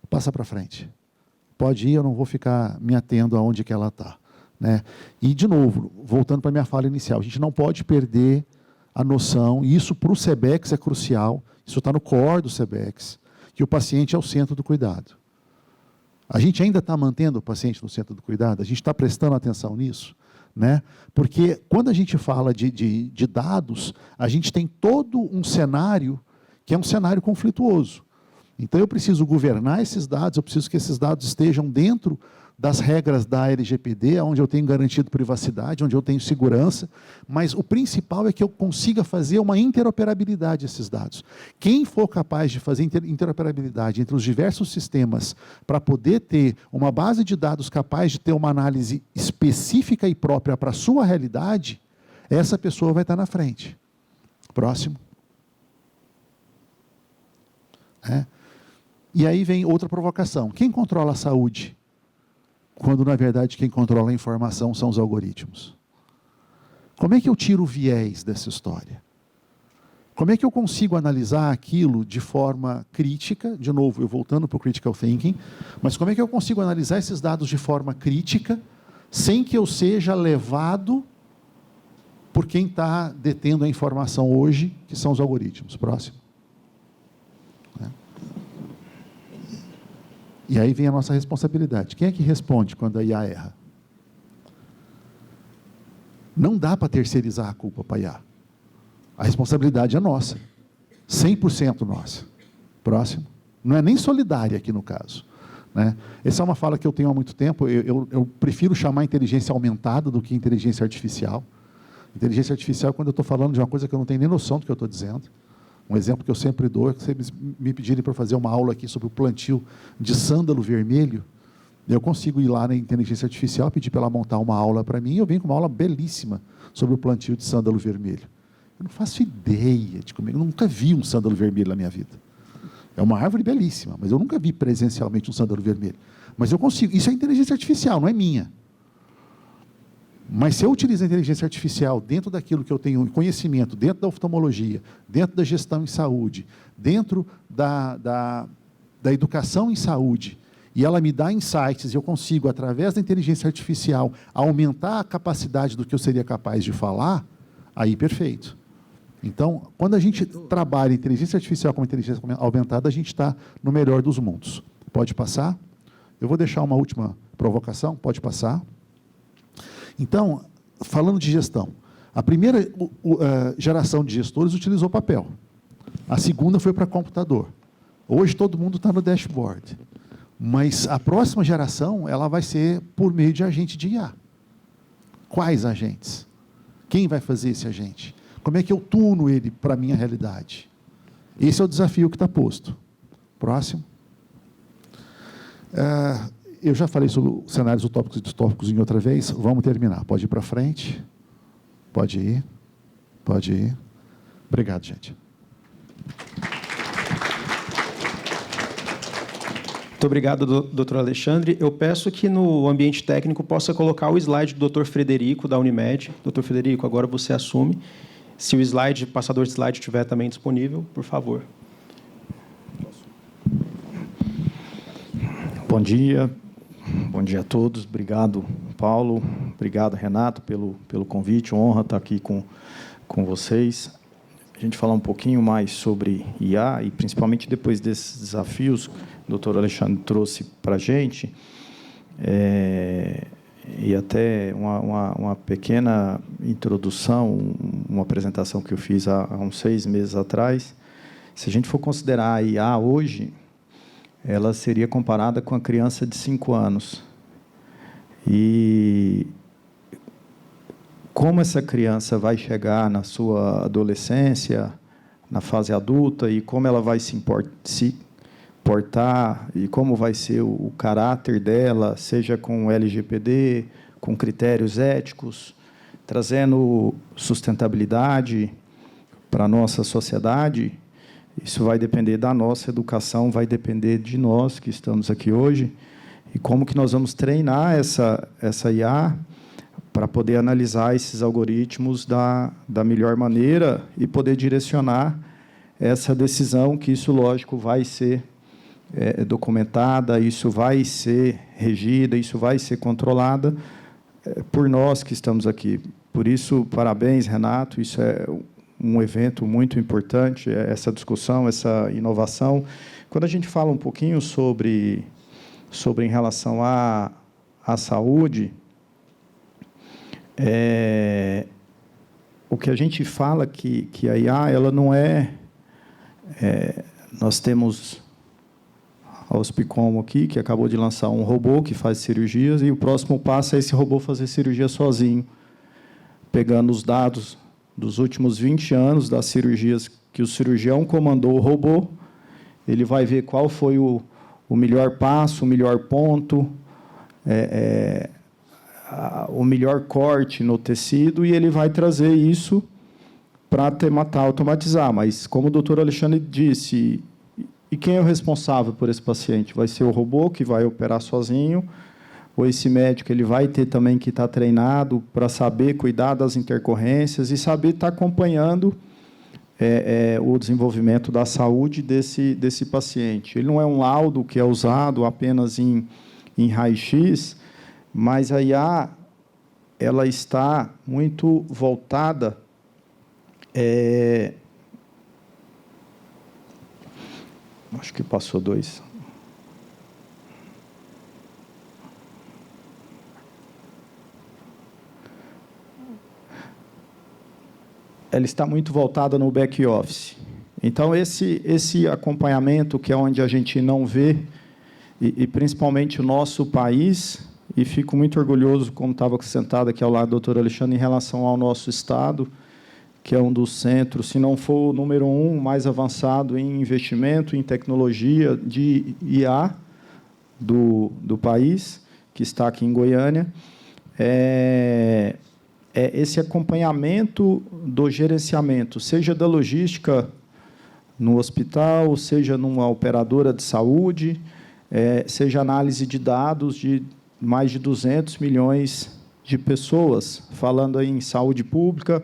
Passa para frente. Pode ir, eu não vou ficar me atendo aonde que ela está. Né? E, de novo, voltando para a minha fala inicial, a gente não pode perder a noção, e isso para o SEBEX é crucial, isso está no core do SEBEX, que o paciente é o centro do cuidado. A gente ainda está mantendo o paciente no centro do cuidado? A gente está prestando atenção nisso? né? Porque quando a gente fala de dados, a gente tem todo um cenário que é um cenário conflituoso. Então, eu preciso governar esses dados, eu preciso que esses dados estejam dentro das regras da LGPD, onde eu tenho garantido privacidade, onde eu tenho segurança, mas o principal é que eu consiga fazer uma interoperabilidade desses dados. Quem for capaz de fazer interoperabilidade entre os diversos sistemas para poder ter uma base de dados capaz de ter uma análise específica e própria para a sua realidade, essa pessoa vai estar na frente. Próximo. E aí vem outra provocação. Quem controla a saúde? Quando, na verdade, quem controla a informação são os algoritmos. Como é que eu tiro o viés dessa história? Como é que eu consigo analisar aquilo de forma crítica? De novo, eu voltando para o critical thinking, mas como é que eu consigo analisar esses dados de forma crítica, sem que eu seja levado por quem está detendo a informação hoje, que são os algoritmos? Próximo. E aí vem a nossa responsabilidade. Quem é que responde quando a IA erra? Não dá para terceirizar a culpa para a IA. A responsabilidade é nossa. 100% nossa. Próximo. Não é nem solidária aqui no caso. Né? Essa é uma fala que eu tenho há muito tempo. Eu prefiro chamar inteligência aumentada do que inteligência artificial. Inteligência artificial é quando eu estou falando de uma coisa que eu não tenho nem noção do que eu estou dizendo. Um exemplo que eu sempre dou é que vocês me pedirem para fazer uma aula aqui sobre o plantio de sândalo vermelho. Eu consigo ir lá na inteligência artificial, pedir para ela montar uma aula para mim, e eu venho com uma aula belíssima sobre o plantio de sândalo vermelho. Eu não faço ideia de como... Eu nunca vi um sândalo vermelho na minha vida. É uma árvore belíssima, mas eu nunca vi presencialmente um sândalo vermelho. Mas eu consigo... Isso é inteligência artificial, não é minha. Mas se eu utilizo a inteligência artificial dentro daquilo que eu tenho conhecimento, dentro da oftalmologia, dentro da gestão em saúde, dentro da educação em saúde, e ela me dá insights, e eu consigo, através da inteligência artificial, aumentar a capacidade do que eu seria capaz de falar, aí perfeito. Então, quando a gente trabalha inteligência artificial com inteligência aumentada, a gente está no melhor dos mundos. Pode passar? Eu vou deixar uma última provocação, pode passar. Então, falando de gestão, a primeira geração de gestores utilizou papel. A segunda foi para computador. Hoje todo mundo está no dashboard. Mas a próxima geração ela vai ser por meio de agente de IA. Quais agentes? Quem vai fazer esse agente? Como é que eu tuno ele para a minha realidade? Esse é o desafio que está posto. Próximo. Eu já falei sobre cenários utópicos e distópicos em outra vez. Vamos terminar. Pode ir para frente. Pode ir. Pode ir. Obrigado, gente. Muito obrigado, doutor Alexandre. Eu peço que no ambiente técnico possa colocar o slide do doutor Frederico, da Unimed. Doutor Frederico, agora você assume. Se o passador de slide estiver também disponível, por favor. Bom dia. Bom dia a todos. Obrigado, Paulo. Obrigado, Renato, pelo convite. Honra estar aqui com vocês. A gente falar um pouquinho mais sobre IA e, principalmente, depois desses desafios que o doutor Alexandre trouxe para a gente, e até uma pequena introdução, uma apresentação que eu fiz há uns 6 meses atrás. Se a gente for considerar a IA hoje, ela seria comparada com a criança de 5 anos. E como essa criança vai chegar na sua adolescência, na fase adulta, e como ela vai se portar, e como vai ser o caráter dela, seja com LGPD, com critérios éticos, trazendo sustentabilidade para a nossa sociedade. Isso vai depender da nossa educação, vai depender de nós que estamos aqui hoje, e como que nós vamos treinar essa IA para poder analisar esses algoritmos da melhor maneira e poder direcionar essa decisão, que isso, lógico, vai ser documentada, isso vai ser regida, isso vai ser controlada por nós que estamos aqui. Por isso, parabéns, Renato, isso é um evento muito importante, essa discussão, essa inovação. Quando a gente fala um pouquinho sobre em relação à saúde, O que a gente fala que a IA, ela não nós temos a Hospicom aqui, que acabou de lançar um robô que faz cirurgias, e o próximo passo é esse robô fazer cirurgia sozinho, pegando os dados dos últimos 20 anos das cirurgias que o cirurgião comandou o robô, ele vai ver qual foi o melhor passo, o melhor ponto, o melhor corte no tecido, e ele vai trazer isso para automatizar. Mas, como o doutor Alexandre disse, e quem é o responsável por esse paciente? Vai ser o robô que vai operar sozinho, ou esse médico ele vai ter também que estar treinado para saber cuidar das intercorrências e saber estar acompanhando o desenvolvimento da saúde desse paciente. Ele não é um laudo que é usado apenas em raio-x, mas a IA ela está muito voltada acho que passou 2. Ela está muito voltada no back-office. Então, esse acompanhamento, que é onde a gente não vê, e principalmente o nosso país, e fico muito orgulhoso, como estava sentado aqui ao lado do doutor Alexandre, em relação ao nosso Estado, que é um dos centros, se não for o número 1 mais avançado em investimento em tecnologia de IA do país, que está aqui em Goiânia, esse acompanhamento do gerenciamento, seja da logística no hospital, seja numa operadora de saúde, seja análise de dados de mais de 200 milhões de pessoas, falando aí em saúde pública,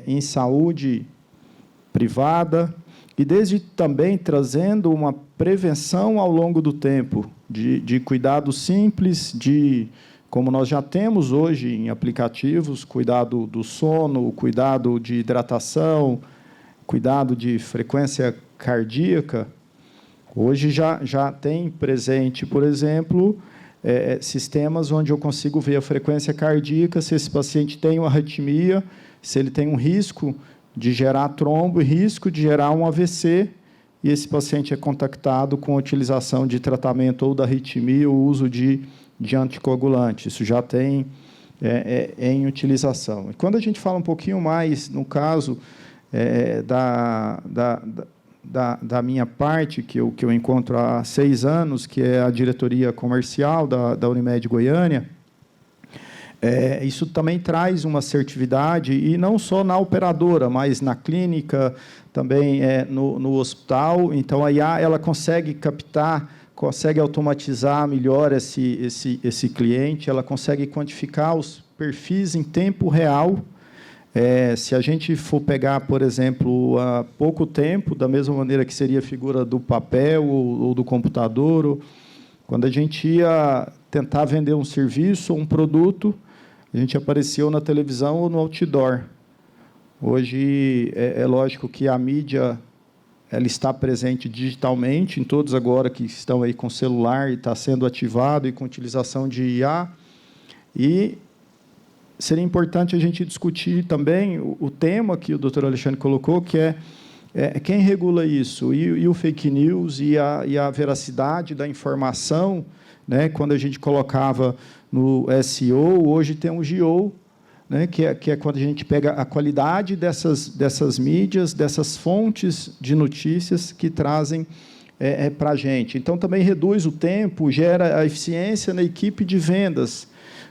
em saúde privada, e desde também trazendo uma prevenção ao longo do tempo, de cuidados simples, como nós já temos hoje em aplicativos, cuidado do sono, cuidado de hidratação, cuidado de frequência cardíaca. Hoje já tem presente, por exemplo, sistemas onde eu consigo ver a frequência cardíaca, se esse paciente tem uma arritmia, se ele tem um risco de gerar trombo e risco de gerar um AVC, e esse paciente é contactado com a utilização de tratamento ou da arritmia ou uso de anticoagulante. Isso já tem em utilização. E quando a gente fala um pouquinho mais, no caso da minha parte, que eu encontro há 6 anos, que é a diretoria comercial da Unimed Goiânia, isso também traz uma assertividade, e não só na operadora, mas na clínica, também no hospital. Então, a IA ela consegue captar, consegue automatizar melhor esse cliente, ela consegue quantificar os perfis em tempo real. Se a gente for pegar, por exemplo, há pouco tempo, da mesma maneira que seria a figura do papel ou do computador, quando a gente ia tentar vender um serviço ou um produto, a gente apareceu na televisão ou no outdoor. Hoje, é lógico que a mídia ela está presente digitalmente, em todos agora que estão aí com celular, e está sendo ativado, e com utilização de IA. E seria importante a gente discutir também o tema que o doutor Alexandre colocou, que é quem regula isso, e o fake news, e a veracidade da informação, né? Quando a gente colocava no SEO, hoje tem um GEO, né? que é quando a gente pega a qualidade dessas mídias, dessas fontes de notícias que trazem para a gente. Então, também reduz o tempo, gera a eficiência na equipe de vendas,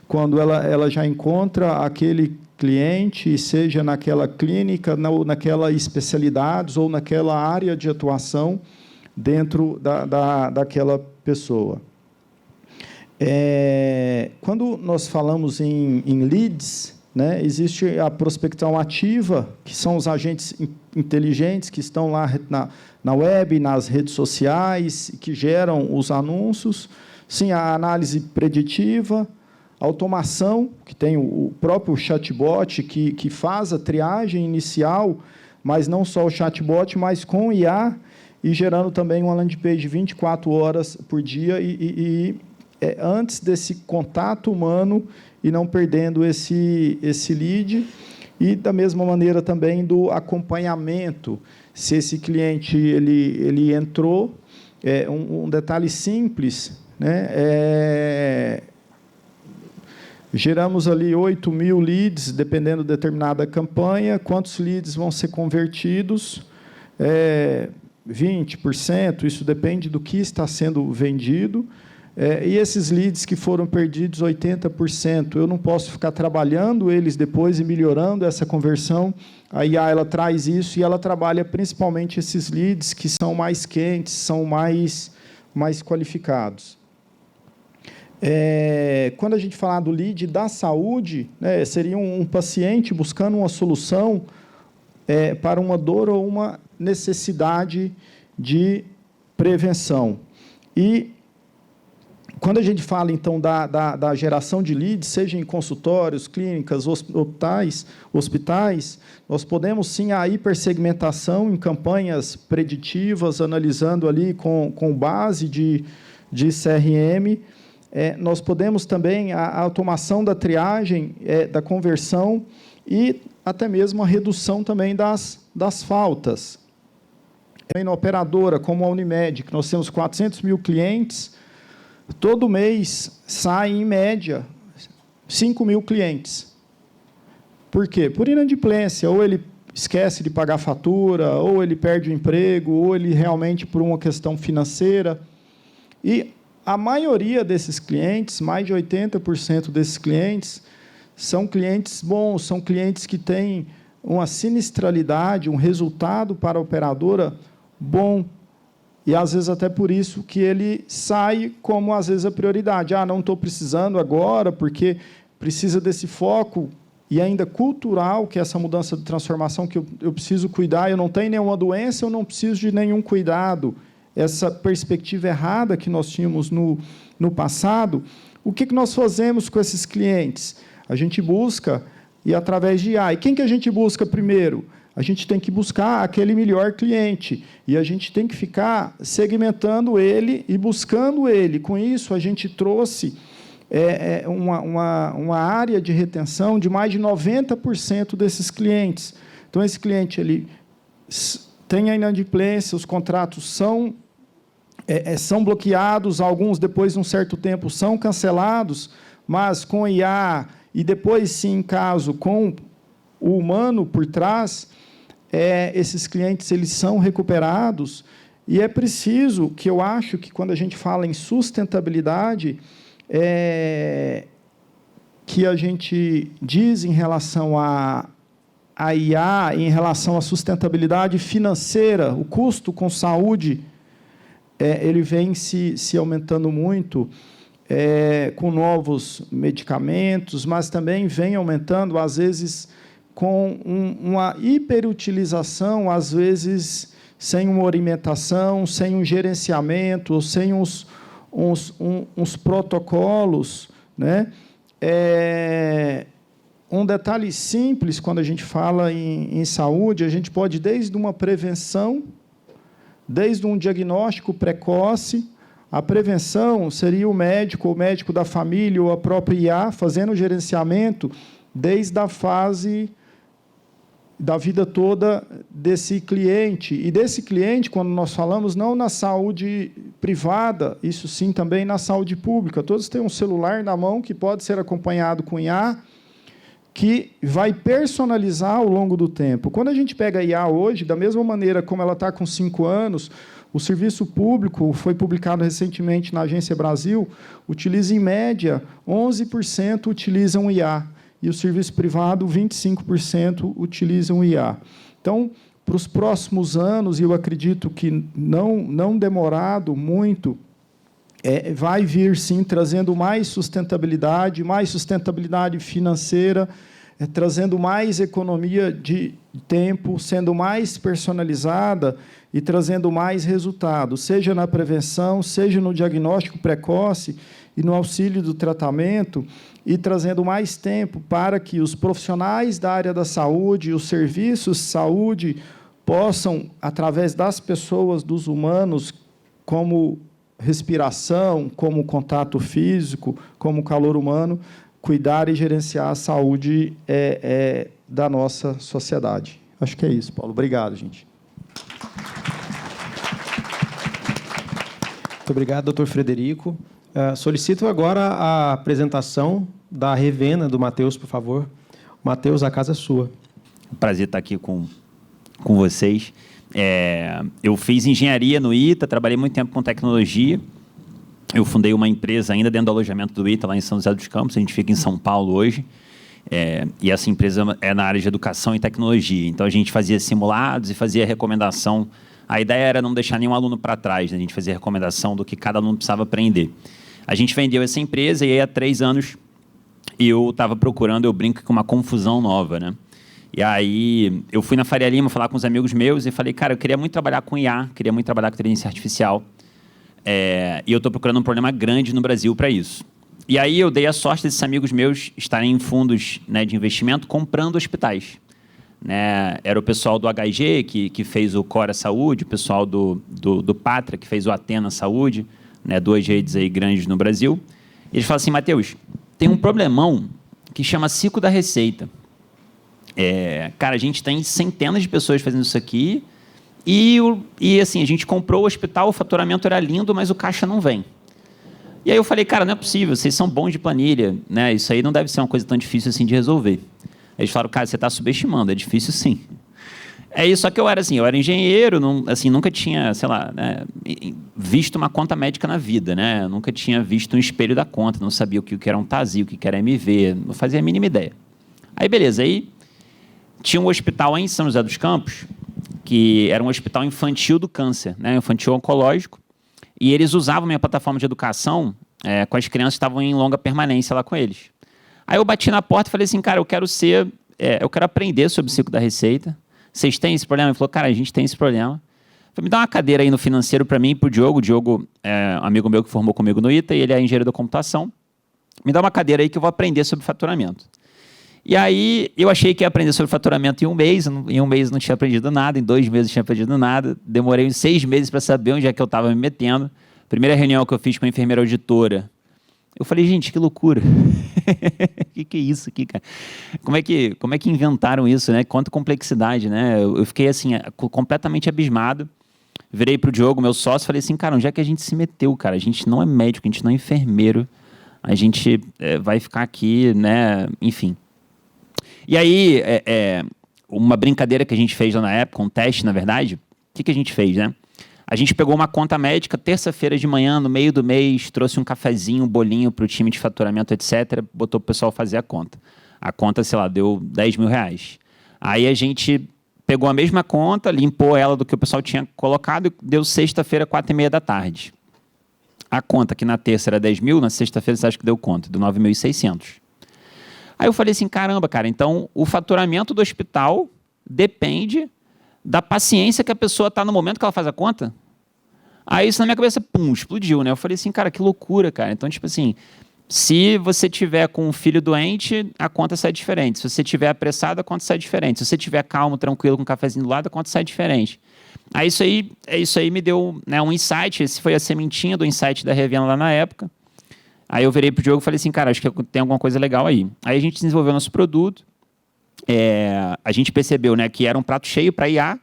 quando ela já encontra aquele cliente, seja naquela clínica, naquela especialidade ou naquela área de atuação dentro daquela pessoa. Quando nós falamos em leads, né, existe a prospecção ativa, que são os agentes inteligentes que estão lá na web, nas redes sociais, que geram os anúncios. Sim, a análise preditiva, automação, que tem o próprio chatbot, que faz a triagem inicial, mas não só o chatbot, mas com IA, e gerando também uma landing page 24 horas por dia, e antes desse contato humano e não perdendo esse lead. E, da mesma maneira, também do acompanhamento. Se esse cliente ele entrou, um detalhe simples, né? Geramos ali 8.000 leads, dependendo de determinada campanha. Quantos leads vão ser convertidos? 20%, isso depende do que está sendo vendido. E esses leads que foram perdidos, 80%, eu não posso ficar trabalhando eles depois e melhorando essa conversão. A IA ela traz isso e ela trabalha principalmente esses leads que são mais quentes, são mais qualificados. Quando a gente falar do lead da saúde, né, seria um paciente buscando uma solução para uma dor ou uma necessidade de prevenção. E quando a gente fala, então, da geração de leads, seja em consultórios, clínicas, hospitais, nós podemos, sim, a hipersegmentação em campanhas preditivas, analisando ali com base de CRM. Nós podemos também a automação da triagem, da conversão e até mesmo a redução também das faltas. Na operadora, como a Unimed, que nós temos 400 mil clientes, todo mês saem, em média, 5.000 clientes. Por quê? Por inadimplência. Ou ele esquece de pagar a fatura, ou ele perde o emprego, ou ele realmente por uma questão financeira. E a maioria desses clientes, mais de 80% desses clientes, são clientes bons, são clientes que têm uma sinistralidade, um resultado para a operadora bom. E, às vezes, até por isso que ele sai como, às vezes, a prioridade. Não estou precisando agora, porque precisa desse foco e ainda cultural, que é essa mudança de transformação que eu preciso cuidar. Eu não tenho nenhuma doença, eu não preciso de nenhum cuidado. Essa perspectiva errada que nós tínhamos no passado. O que nós fazemos com esses clientes? A gente busca, e através de AI. Quem que a gente busca primeiro? A gente tem que buscar aquele melhor cliente, e a gente tem que ficar segmentando ele e buscando ele. Com isso, a gente trouxe uma área de retenção de mais de 90% desses clientes. Então, esse cliente ele tem a inadimplência, os contratos são bloqueados, alguns, depois de um certo tempo, são cancelados, mas com IA, e depois, sim, em caso, com o humano por trás, esses clientes eles são recuperados, e é preciso, que eu acho que quando a gente fala em sustentabilidade, que a gente diz em relação à IA, em relação à sustentabilidade financeira, o custo com saúde, ele vem se aumentando muito, com novos medicamentos, mas também vem aumentando, às vezes, com uma hiperutilização, às vezes, sem uma orientação, sem um gerenciamento, ou sem uns protocolos, né? Um detalhe simples, quando a gente fala em saúde, a gente pode, desde uma prevenção, desde um diagnóstico precoce. A prevenção seria o médico da família, ou a própria IA, fazendo o gerenciamento desde a fase da vida toda desse cliente. E desse cliente, quando nós falamos, não na saúde privada, isso sim também na saúde pública. Todos têm um celular na mão que pode ser acompanhado com IA, que vai personalizar ao longo do tempo. Quando a gente pega a IA hoje, da mesma maneira como ela está com 5 anos, o serviço público, foi publicado recentemente na Agência Brasil, utiliza, em média, 11% utilizam IA. E o serviço privado, 25% utilizam IA. Então, para os próximos anos, e eu acredito que não demorado muito, vai vir, sim, trazendo mais sustentabilidade financeira, trazendo mais economia de tempo, sendo mais personalizada e trazendo mais resultados, seja na prevenção, seja no diagnóstico precoce e no auxílio do tratamento, e trazendo mais tempo para que os profissionais da área da saúde, os serviços de saúde, possam, através das pessoas, dos humanos, como respiração, como o contato físico, como o calor humano, cuidar e gerenciar a saúde da nossa sociedade. Acho que é isso, Paulo. Obrigado, gente. Muito obrigado, doutor Frederico. Solicito agora a apresentação da revenda do Matheus, por favor. Matheus, a casa é sua. Prazer estar aqui com vocês. Eu fiz engenharia no ITA, trabalhei muito tempo com tecnologia. Eu fundei uma empresa ainda dentro do alojamento do ITA, lá em São José dos Campos. A gente fica em São Paulo hoje. E essa empresa é na área de educação e tecnologia. Então, a gente fazia simulados e fazia recomendação. A ideia era não deixar nenhum aluno para trás, né? A gente fazia recomendação do que cada aluno precisava aprender. A gente vendeu essa empresa e aí, há 3 anos, eu estava procurando, eu brinco com uma confusão nova, né? E aí, eu fui na Faria Lima falar com os amigos meus e falei, cara, eu queria muito trabalhar com IA, queria muito trabalhar com inteligência artificial. E eu estou procurando um problema grande no Brasil para isso. E aí, eu dei a sorte desses amigos meus estarem em fundos, né, de investimento comprando hospitais. Né? Era o pessoal do HG, que fez o Cora Saúde, o pessoal do Pátria, que fez o Atena Saúde, né, 2 redes aí grandes no Brasil. E eles falaram assim, Matheus, tem um problemão que chama ciclo da receita. Cara, a gente tem centenas de pessoas fazendo isso aqui e assim, a gente comprou o hospital, o faturamento era lindo, mas o caixa não vem. E aí eu falei, cara, não é possível, vocês são bons de planilha, né? Isso aí não deve ser uma coisa tão difícil assim de resolver. Eles falaram, cara, você está subestimando, é difícil sim. Só que eu era engenheiro, nunca tinha, sei lá, né, visto uma conta médica na vida, né? Eu nunca tinha visto um espelho da conta, não sabia o que era um TASI, o que era MV, não fazia a mínima ideia. Aí, beleza, aí tinha um hospital em São José dos Campos, que era um hospital infantil do câncer, né, infantil oncológico, e eles usavam minha plataforma de educação com as crianças que estavam em longa permanência lá com eles. Aí eu bati na porta e falei assim, cara, eu quero aprender sobre o ciclo da receita. Vocês têm esse problema? Ele falou, cara, a gente tem esse problema. Falei, me dá uma cadeira aí no financeiro para mim e para o Diogo. O Diogo é um amigo meu que formou comigo no ITA e ele é engenheiro da computação. Me dá uma cadeira aí que eu vou aprender sobre faturamento. E aí eu achei que ia aprender sobre faturamento em 1 mês. Em 1 mês não tinha aprendido nada, em 2 meses não tinha aprendido nada. Demorei uns 6 meses para saber onde é que eu estava me metendo. Primeira reunião que eu fiz com a enfermeira auditora, eu falei, gente, que loucura. Que é isso aqui, cara? Como é que inventaram isso, né? Quanta complexidade, né? Eu fiquei, assim, completamente abismado. Virei para o Diogo, meu sócio, falei assim, cara, onde é que a gente se meteu, cara? A gente não é médico, a gente não é enfermeiro. A gente vai ficar aqui, né? Enfim. E aí, uma brincadeira que a gente fez lá na época, um teste, na verdade, o que a gente fez, né? A gente pegou uma conta médica, terça-feira de manhã, no meio do mês, trouxe um cafezinho, um bolinho para o time de faturamento, etc., botou o pessoal fazer a conta. A conta, sei lá, deu 10 mil reais. Aí a gente pegou a mesma conta, limpou ela do que o pessoal tinha colocado e deu sexta-feira, 4h30 da tarde. A conta, que na terça era 10 mil, na sexta-feira você acha que deu conta? Deu 9.600. Aí eu falei assim, caramba, cara, então o faturamento do hospital depende da paciência que a pessoa está no momento que ela faz a conta. Aí isso na minha cabeça, pum, explodiu, né? Eu falei assim, cara, que loucura, cara. Então, tipo assim, se você tiver com um filho doente, a conta sai diferente. Se você tiver apressado, a conta sai diferente. Se você tiver calmo, tranquilo, com um cafezinho do lado, a conta sai diferente. Aí isso aí me deu, né, um insight. Esse foi a sementinha do insight da revenda lá na época. Aí eu virei pro Diogo e falei assim, cara, acho que tem alguma coisa legal aí. Aí a gente desenvolveu nosso produto. A gente percebeu, né, que era um prato cheio para IA,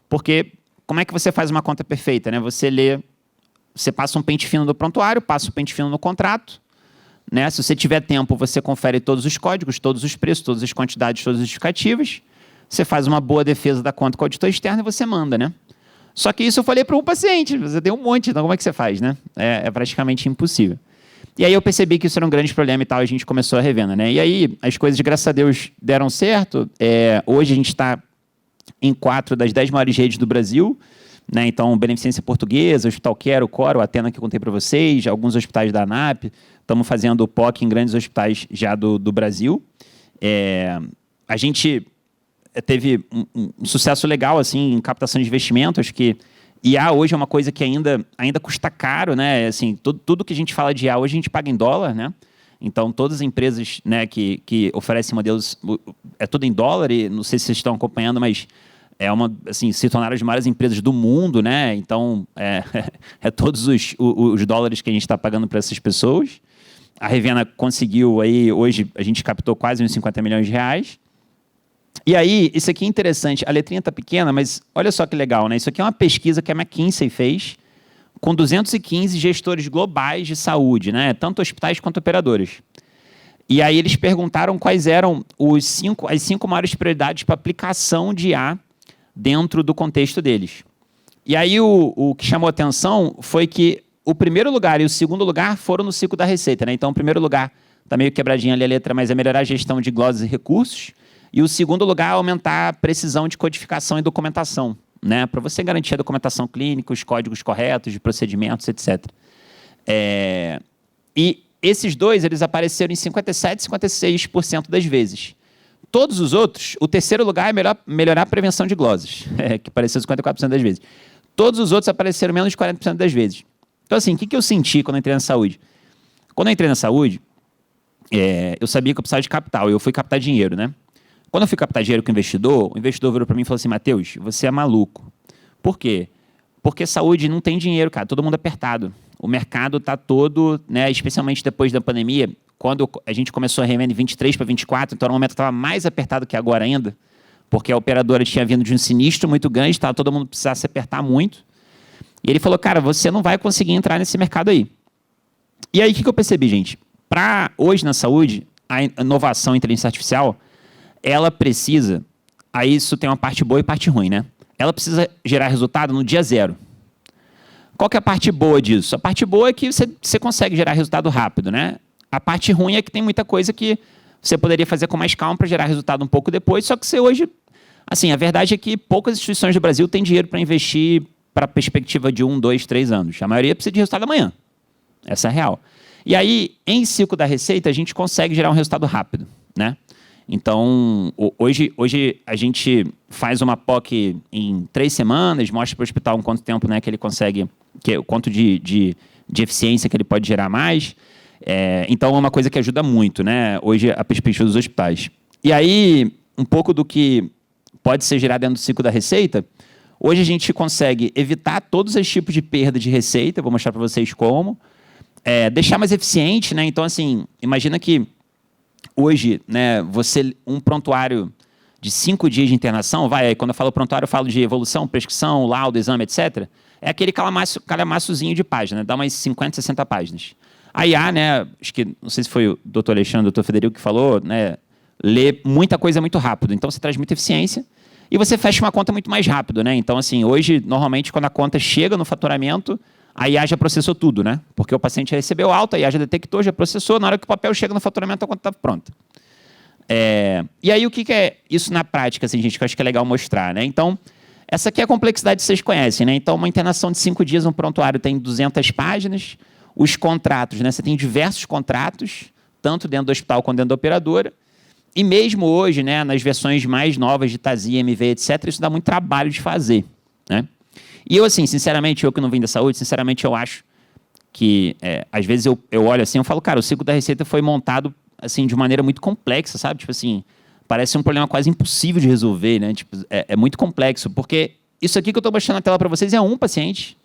porque como é que você faz uma conta perfeita, né? Você passa um pente fino no prontuário, passa o pente fino no contrato, né? Se você tiver tempo, você confere todos os códigos, todos os preços, todas as quantidades, todas as justificativas, você faz uma boa defesa da conta com o auditor externo e você manda, né? Só que isso eu falei para um paciente, você tem um monte, então como é que você faz, né? É praticamente impossível. E aí eu percebi que isso era um grande problema e tal, e a gente começou a revenda, né? E aí as coisas, graças a Deus, deram certo. Hoje a gente está em 4 das 10 maiores redes do Brasil, né? Então, Beneficência Portuguesa, Hospital Quero, Cora, o Atena que eu contei para vocês, alguns hospitais da ANAP. Estamos fazendo o POC em grandes hospitais já do Brasil. A gente teve um sucesso legal assim, em captação de investimentos, acho que IA hoje é uma coisa que ainda custa caro, né? Assim, tudo que a gente fala de IA hoje a gente paga em dólar, né? Então, todas as empresas, né, que oferecem modelos, é tudo em dólar, e não sei se vocês estão acompanhando, mas assim, se tornaram as maiores empresas do mundo, né? Então, é todos os dólares que a gente está pagando para essas pessoas. A Revena conseguiu aí, hoje a gente captou quase uns 50 milhões de reais. E aí, isso aqui é interessante, a letrinha está pequena, mas olha só que legal, né? Isso aqui é uma pesquisa que a McKinsey fez com 215 gestores globais de saúde, né? Tanto hospitais quanto operadoras. E aí eles perguntaram quais eram as 5 maiores prioridades para aplicação de IA dentro do contexto deles. E aí o que chamou atenção foi que o primeiro lugar e o segundo lugar foram no ciclo da receita, né? Então, o primeiro lugar, está meio quebradinha ali a letra, mas é melhorar a gestão de glosas e recursos. E o segundo lugar é aumentar a precisão de codificação e documentação, né? Para você garantir a documentação clínica, os códigos corretos de procedimentos, etc. E esses dois, eles apareceram em 57% e 56% das vezes. Todos os outros, o terceiro lugar é melhorar a prevenção de glosas, que apareceu 54% das vezes. Todos os outros apareceram menos de 40% das vezes. Então, assim, o que eu senti quando eu entrei na saúde? Quando eu entrei na saúde, eu sabia que eu precisava de capital, e eu fui captar dinheiro, né? Quando eu fui captar dinheiro com o investidor virou para mim e falou assim, Matheus, você é maluco. Por quê? Porque saúde não tem dinheiro, cara, todo mundo apertado. O mercado está todo, né, especialmente depois da pandemia, quando a gente começou a Revena em 23 para 24, então era um momento que estava mais apertado que agora ainda, porque a operadora tinha vindo de um sinistro muito grande, estava todo mundo precisava se apertar muito. E ele falou, cara, você não vai conseguir entrar nesse mercado aí. E aí, o que eu percebi, gente? Para hoje na saúde, a inovação em inteligência artificial, ela precisa, aí isso tem uma parte boa e parte ruim, né? Ela precisa gerar resultado no dia zero. Qual que é a parte boa disso? A parte boa é que você consegue gerar resultado rápido, né? A parte ruim é que tem muita coisa que você poderia fazer com mais calma para gerar resultado um pouco depois, só que você hoje... Assim, a verdade é que poucas instituições do Brasil têm dinheiro para investir para a perspectiva de 1, 2, 3 anos. A maioria precisa de resultado amanhã. Essa é a real. E aí, em ciclo da receita, a gente consegue gerar um resultado rápido, né? Então, hoje a gente faz uma POC em 3 semanas, mostra para o hospital um quanto tempo, né, que ele consegue, o quanto de eficiência que ele pode gerar mais. Então, é uma coisa que ajuda muito, né, hoje, a perspectiva dos hospitais. E aí, um pouco do que pode ser gerado dentro do ciclo da receita, hoje a gente consegue evitar todos os tipos de perda de receita, vou mostrar para vocês como, deixar mais eficiente, né? Então, assim, imagina que hoje, né, um prontuário de 5 dias de internação, quando eu falo prontuário, eu falo de evolução, prescrição, laudo, exame, etc. É aquele calhamaçozinho de página, dá umas 50, 60 páginas. A IA, né, acho que, não sei se foi o doutor Alexandre, o doutor Federico que falou, né, lê muita coisa muito rápido, então você traz muita eficiência e você fecha uma conta muito mais rápido, né? Então, assim, hoje, normalmente, quando a conta chega no faturamento, a IA já processou tudo, né? Porque o paciente recebeu alta, a IA já detectou, já processou, na hora que o papel chega no faturamento, a conta está pronta. E aí, o que é isso na prática, assim, gente, que eu acho que é legal mostrar, né? Então, essa aqui é a complexidade que vocês conhecem, né? Então, uma internação de 5 dias, um prontuário tem 200 páginas, os contratos, né? Você tem diversos contratos, tanto dentro do hospital quanto dentro da operadora, e mesmo hoje, né, nas versões mais novas de TASI, MV, etc., isso dá muito trabalho de fazer, né? E eu, assim, sinceramente, eu que não vim da saúde, sinceramente, eu acho que, às vezes, eu olho assim, eu falo, cara, o ciclo da receita foi montado, assim, de maneira muito complexa, sabe? Tipo assim, parece um problema quase impossível de resolver, né? Tipo, é muito complexo, porque isso aqui que eu estou mostrando na tela para vocês é um paciente.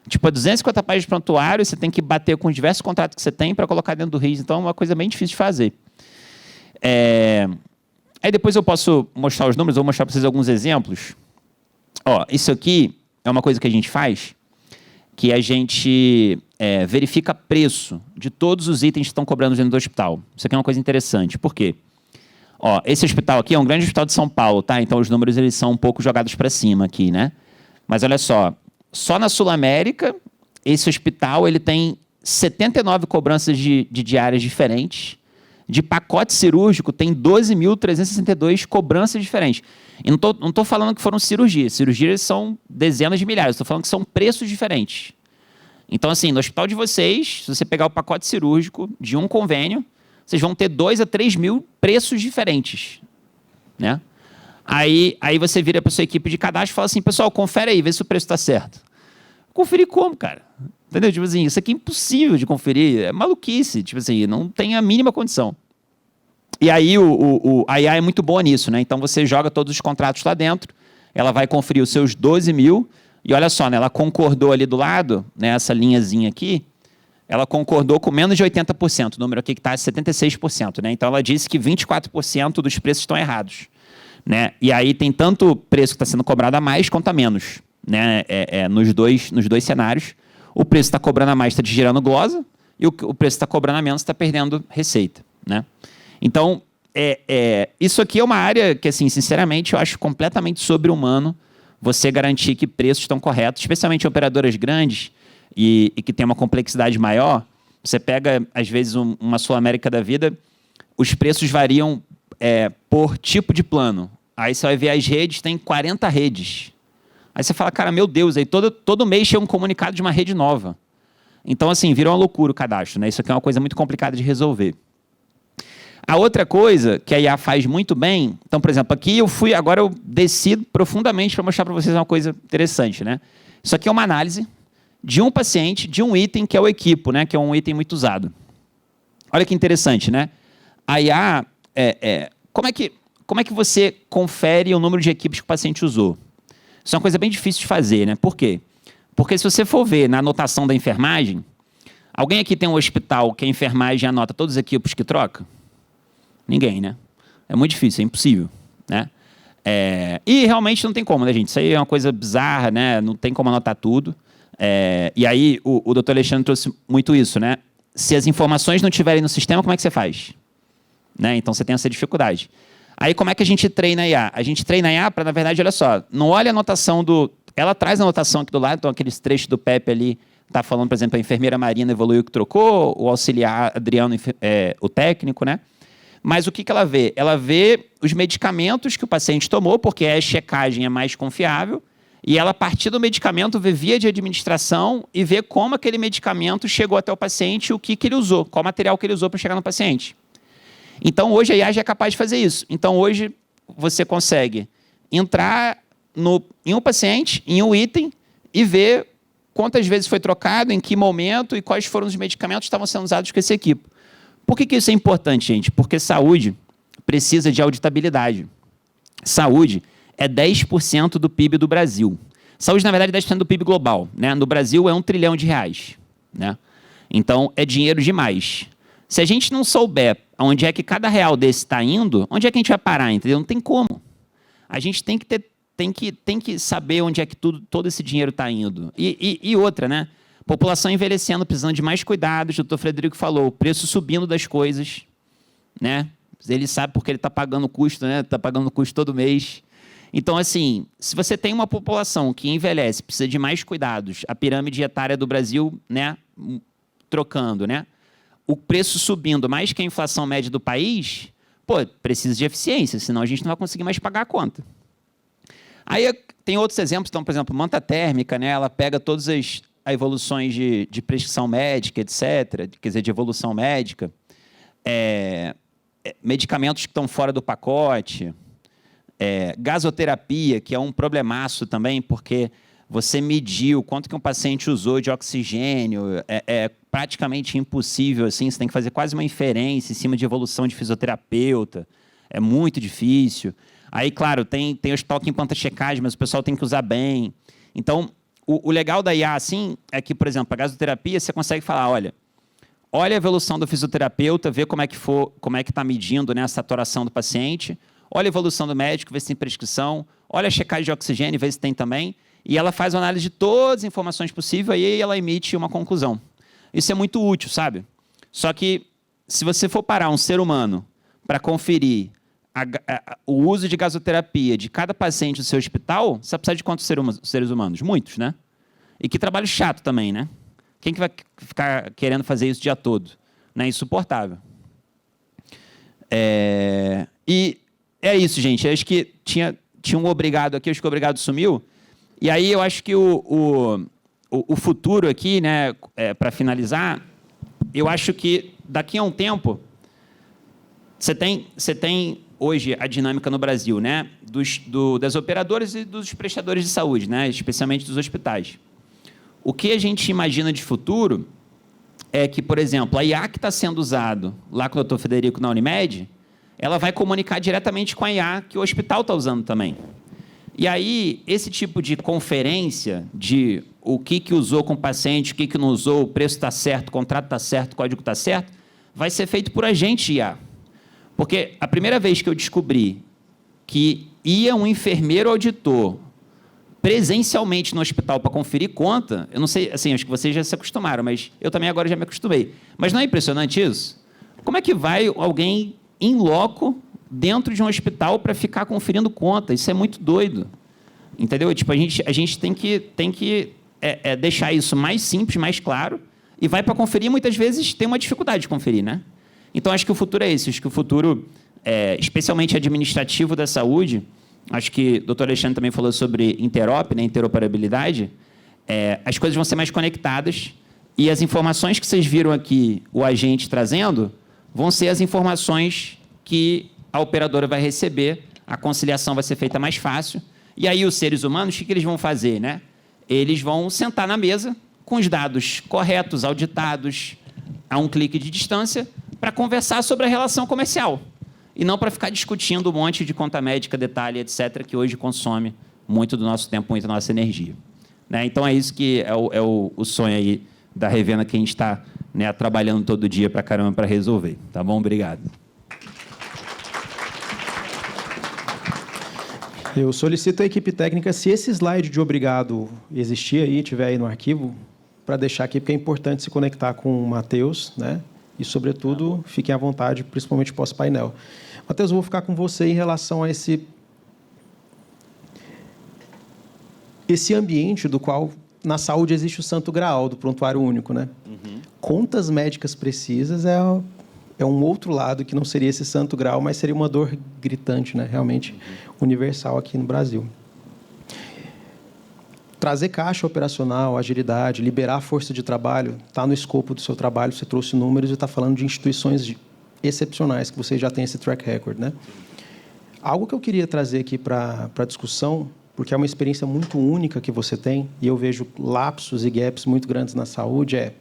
Tipo, 250 páginas de prontuário, você tem que bater com os diversos contratos que você tem para colocar dentro do RIS, então é uma coisa bem difícil de fazer. Aí depois eu posso mostrar os números, vou mostrar para vocês alguns exemplos. Ó, isso aqui é uma coisa que a gente faz, que a gente verifica preço de todos os itens que estão cobrando dentro do hospital. Isso aqui é uma coisa interessante. Por quê? Ó, esse hospital aqui é um grande hospital de São Paulo, tá? Então os números eles são um pouco jogados para cima aqui, né? Mas olha só na Sul América, esse hospital ele tem 79 cobranças de diárias diferentes. De pacote cirúrgico, tem 12.362 cobranças diferentes. E não estou falando que foram cirurgias. Cirurgias são dezenas de milhares. Estou falando que são preços diferentes. Então, assim, no hospital de vocês, se você pegar o pacote cirúrgico de um convênio, vocês vão ter 2 a 3 mil preços diferentes, né? Aí você vira para a sua equipe de cadastro e fala assim, pessoal, confere aí, vê se o preço está certo. Conferir como, cara? Entendeu? Tipo assim, isso aqui é impossível de conferir, é maluquice, tipo assim, não tem a mínima condição. E aí a IA é muito boa nisso, né? Então você joga todos os contratos lá dentro, ela vai conferir os seus 12 mil, e olha só, né, ela concordou ali do lado, né, essa linhazinha aqui, ela concordou com menos de 80%, o número aqui que está é 76%. Né? Então, ela disse que 24% dos preços estão errados. Né? E aí tem tanto preço que está sendo cobrado a mais quanto a menos. Né? Nos dois cenários, o preço que está cobrando a mais está te gerando glosa, e o preço que está cobrando a menos está perdendo receita. Né? Então, isso aqui é uma área que, assim, sinceramente, eu acho completamente sobre-humano você garantir que preços estão corretos, especialmente em operadoras grandes e que tem uma complexidade maior. Você pega, às vezes, uma Sul América da vida, os preços variam por tipo de plano. Aí você vai ver as redes, tem 40 redes. Aí você fala, cara, meu Deus, aí todo mês chega um comunicado de uma rede nova. Então, assim, virou uma loucura o cadastro. Né? Isso aqui é uma coisa muito complicada de resolver. A outra coisa que a IA faz muito bem... Então, por exemplo, aqui agora eu desci profundamente para mostrar para vocês uma coisa interessante. Né? Isso aqui é uma análise de um paciente, de um item que é o equipo, né? Que é um item muito usado. Olha que interessante, né? A IA... Como é que você confere o número de equipes que o paciente usou? Isso é uma coisa bem difícil de fazer, né? Por quê? Porque se você for ver na anotação da enfermagem, alguém aqui tem um hospital que a enfermagem anota todos os equipes que troca? Ninguém, né? É muito difícil, é impossível, né? E realmente não tem como, né, gente? Isso aí é uma coisa bizarra, né? Não tem como anotar tudo. E aí o doutor Alexandre trouxe muito isso, né? Se as informações não estiverem no sistema, como é que você faz? Né? Então você tem essa dificuldade. Aí como é que a gente treina a IA? A gente treina a IA para, na verdade, olha só, não olha a anotação do... Ela traz a anotação aqui do lado, então aqueles trechos do PEP ali, está falando, por exemplo, a enfermeira Marina evoluiu que trocou, o auxiliar Adriano, o técnico, né? Mas o que ela vê? Ela vê os medicamentos que o paciente tomou, porque a checagem é mais confiável, e ela, a partir do medicamento, vê via de administração e vê como aquele medicamento chegou até o paciente e o que ele usou, qual material que ele usou para chegar no paciente. Então, hoje a IA já é capaz de fazer isso. Então, hoje, você consegue entrar em um paciente, em um item, e ver quantas vezes foi trocado, em que momento e quais foram os medicamentos que estavam sendo usados com esse equipo. Por que isso é importante, gente? Porque saúde precisa de auditabilidade. Saúde é 10% do PIB do Brasil. Saúde, na verdade, é 10% do PIB global. Né? No Brasil, é R$1 trilhão. Né? Então, é dinheiro demais. Se a gente não souber onde é que cada real desse está indo, onde é que a gente vai parar, entendeu? Não tem como. A gente tem que saber onde é que todo esse dinheiro está indo. E outra, né? População envelhecendo, precisando de mais cuidados. O doutor Frederico falou, o preço subindo das coisas. Né? Ele sabe porque ele está pagando custo, né? Está pagando custo todo mês. Então, assim, se você tem uma população que envelhece, precisa de mais cuidados, a pirâmide etária do Brasil, né, trocando, né? O preço subindo mais que a inflação média do país, precisa de eficiência, senão a gente não vai conseguir mais pagar a conta. Aí tem outros exemplos, então, por exemplo, manta térmica, né, ela pega todas as evoluções de prescrição médica, etc., quer dizer, de evolução médica, medicamentos que estão fora do pacote, gasoterapia, que é um problemaço também, porque você mediu quanto que um paciente usou de oxigênio, é praticamente impossível, assim, você tem que fazer quase uma inferência em cima de evolução de fisioterapeuta, é muito difícil. Aí, claro, tem hospital que implanta checagem, mas o pessoal tem que usar bem. Então, o legal da IA, assim, é que, por exemplo, a gasoterapia, você consegue falar, olha a evolução do fisioterapeuta, vê como é que está medindo, né, a saturação do paciente, olha a evolução do médico, vê se tem prescrição, olha a checagem de oxigênio, vê se tem também, e ela faz uma análise de todas as informações possíveis e aí ela emite uma conclusão. Isso é muito útil, sabe? Só que, se você for parar um ser humano para conferir o uso de gasoterapia de cada paciente do seu hospital, você precisa de quantos seres humanos? Muitos, né? E que trabalho chato também, né? Quem que vai ficar querendo fazer isso o dia todo? Né? Insuportável. E é isso, gente. Eu acho que tinha um obrigado aqui, acho que o obrigado sumiu. E aí eu acho que o futuro aqui, né, para finalizar, eu acho que daqui a um tempo, você tem hoje a dinâmica no Brasil, né, das operadoras e dos prestadores de saúde, né, especialmente dos hospitais. O que a gente imagina de futuro é que, por exemplo, a IA que está sendo usado lá com o Dr. Federico na Unimed, ela vai comunicar diretamente com a IA que o hospital está usando também. E aí, esse tipo de conferência de o que usou com o paciente, o que não usou, o preço está certo, o contrato está certo, o código está certo, vai ser feito por agente IA. Porque a primeira vez que eu descobri que ia um enfermeiro auditor presencialmente no hospital para conferir conta, eu não sei, assim, acho que vocês já se acostumaram, mas eu também agora já me acostumei. Mas não é impressionante isso? Como é que vai alguém in loco dentro de um hospital para ficar conferindo conta? Isso é muito doido. Entendeu? Tipo, a gente tem que deixar isso mais simples, mais claro, e vai para conferir, muitas vezes tem uma dificuldade de conferir, né? Então, acho que o futuro é esse. Acho que o futuro, especialmente administrativo da saúde, acho que o doutor Alexandre também falou sobre interoperabilidade, as coisas vão ser mais conectadas e as informações que vocês viram aqui, o agente trazendo, vão ser as informações que a operadora vai receber, a conciliação vai ser feita mais fácil. E aí os seres humanos, o que eles vão fazer, né? Eles vão sentar na mesa com os dados corretos, auditados, a um clique de distância, para conversar sobre a relação comercial. E não para ficar discutindo um monte de conta médica, detalhe, etc., que hoje consome muito do nosso tempo, muito da nossa energia. Né? Então, é isso que é o sonho aí da Revena que a gente está, né, trabalhando todo dia para caramba para resolver. Tá bom? Obrigado. Eu solicito à equipe técnica, se esse slide de obrigado existir aí, estiver aí no arquivo, para deixar aqui, porque é importante se conectar com o Matheus, né? E, sobretudo, fiquem à vontade, principalmente pós-painel. Matheus, eu vou ficar com você em relação a esse ambiente do qual, na saúde, existe o santo graal do prontuário único, né? Uhum. Contas médicas precisas é um outro lado que não seria esse santo grau, mas seria uma dor gritante, né? Realmente universal aqui no Brasil. Trazer caixa operacional, agilidade, liberar força de trabalho, está no escopo do seu trabalho, você trouxe números e está falando de instituições excepcionais, que você já tem esse track record, né? Algo que eu queria trazer aqui para a discussão, porque é uma experiência muito única que você tem, e eu vejo lapsos e gaps muito grandes na saúde,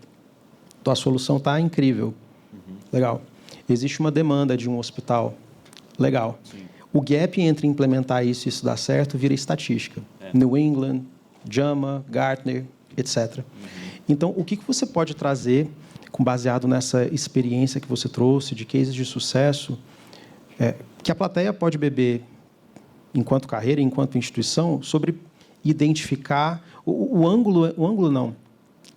tua solução está incrível. Legal. Existe uma demanda de um hospital. Legal. Sim. O gap entre implementar isso e isso dar certo vira estatística. New England, JAMA, Gartner, etc. Então, o que você pode trazer, baseado nessa experiência que você trouxe, de cases de sucesso, que a plateia pode beber enquanto carreira, enquanto instituição, sobre identificar o ângulo não,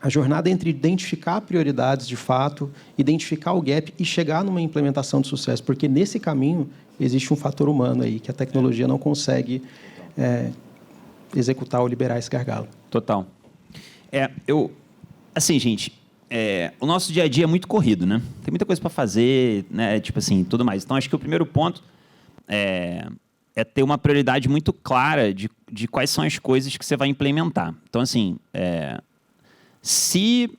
a jornada entre identificar prioridades de fato, identificar o gap e chegar numa implementação de sucesso, porque nesse caminho existe um fator humano aí, que a tecnologia não consegue executar ou liberar esse gargalo. Total. Assim, gente, o nosso dia a dia é muito corrido, né? Tem muita coisa para fazer, né? Tipo assim, tudo mais. Então, acho que o primeiro ponto é ter uma prioridade muito clara de quais são as coisas que você vai implementar. Então, assim, se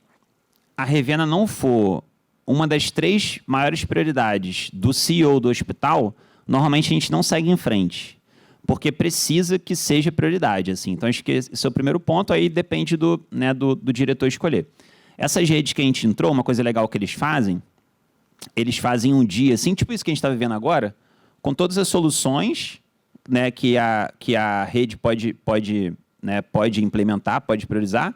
a Revena não for uma das 3 maiores prioridades do CEO do hospital, normalmente a gente não segue em frente, porque precisa que seja prioridade. Assim. Então, acho que esse é o primeiro ponto, aí depende do diretor escolher. Essas redes que a gente entrou, uma coisa legal que eles fazem um dia, assim, tipo isso que a gente está vivendo agora, com todas as soluções, né, que a rede pode implementar, pode priorizar.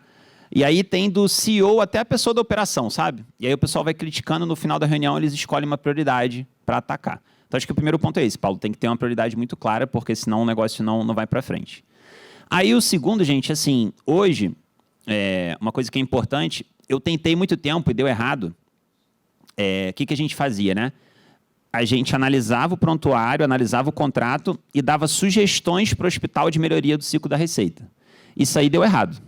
E aí tem do CEO até a pessoa da operação, sabe? E aí o pessoal vai criticando, no final da reunião eles escolhem uma prioridade para atacar. Então, acho que o primeiro ponto é esse, Paulo. Tem que ter uma prioridade muito clara, porque senão o negócio não vai para frente. Aí o segundo, gente, assim, hoje, uma coisa que é importante, eu tentei muito tempo e deu errado. O que a gente fazia, né? A gente analisava o prontuário, analisava o contrato e dava sugestões para o hospital de melhoria do ciclo da receita. Isso aí deu errado.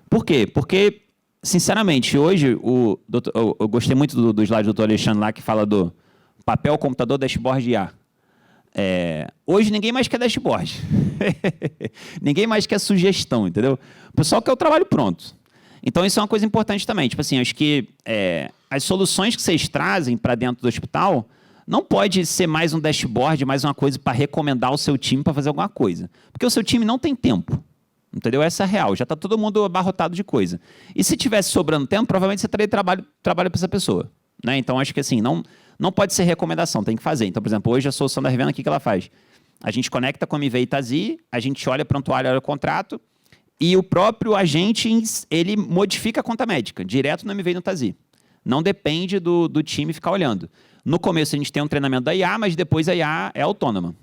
Por quê? Porque, sinceramente, hoje, eu gostei muito do slide do Dr. Alexandre lá, que fala do papel, computador, dashboard e IA. Hoje ninguém mais quer dashboard. Ninguém mais quer sugestão, entendeu? O pessoal quer o trabalho pronto. Então, isso é uma coisa importante também. Tipo assim, acho que as soluções que vocês trazem para dentro do hospital não pode ser mais um dashboard, mais uma coisa para recomendar o seu time para fazer alguma coisa. Porque o seu time não tem tempo. Entendeu? Essa é a real. Já está todo mundo abarrotado de coisa. E se tivesse sobrando tempo, provavelmente você teria trabalho para essa pessoa. Né? Então, acho que assim, não pode ser recomendação, tem que fazer. Então, por exemplo, hoje a solução da Revena, o que ela faz? A gente conecta com a MV Itazi, a gente olha prontuário, olha o contrato, e o próprio agente, ele modifica a conta médica, direto no MV e no Itazi. Não depende do time ficar olhando. No começo a gente tem um treinamento da IA, mas depois a IA é autônoma.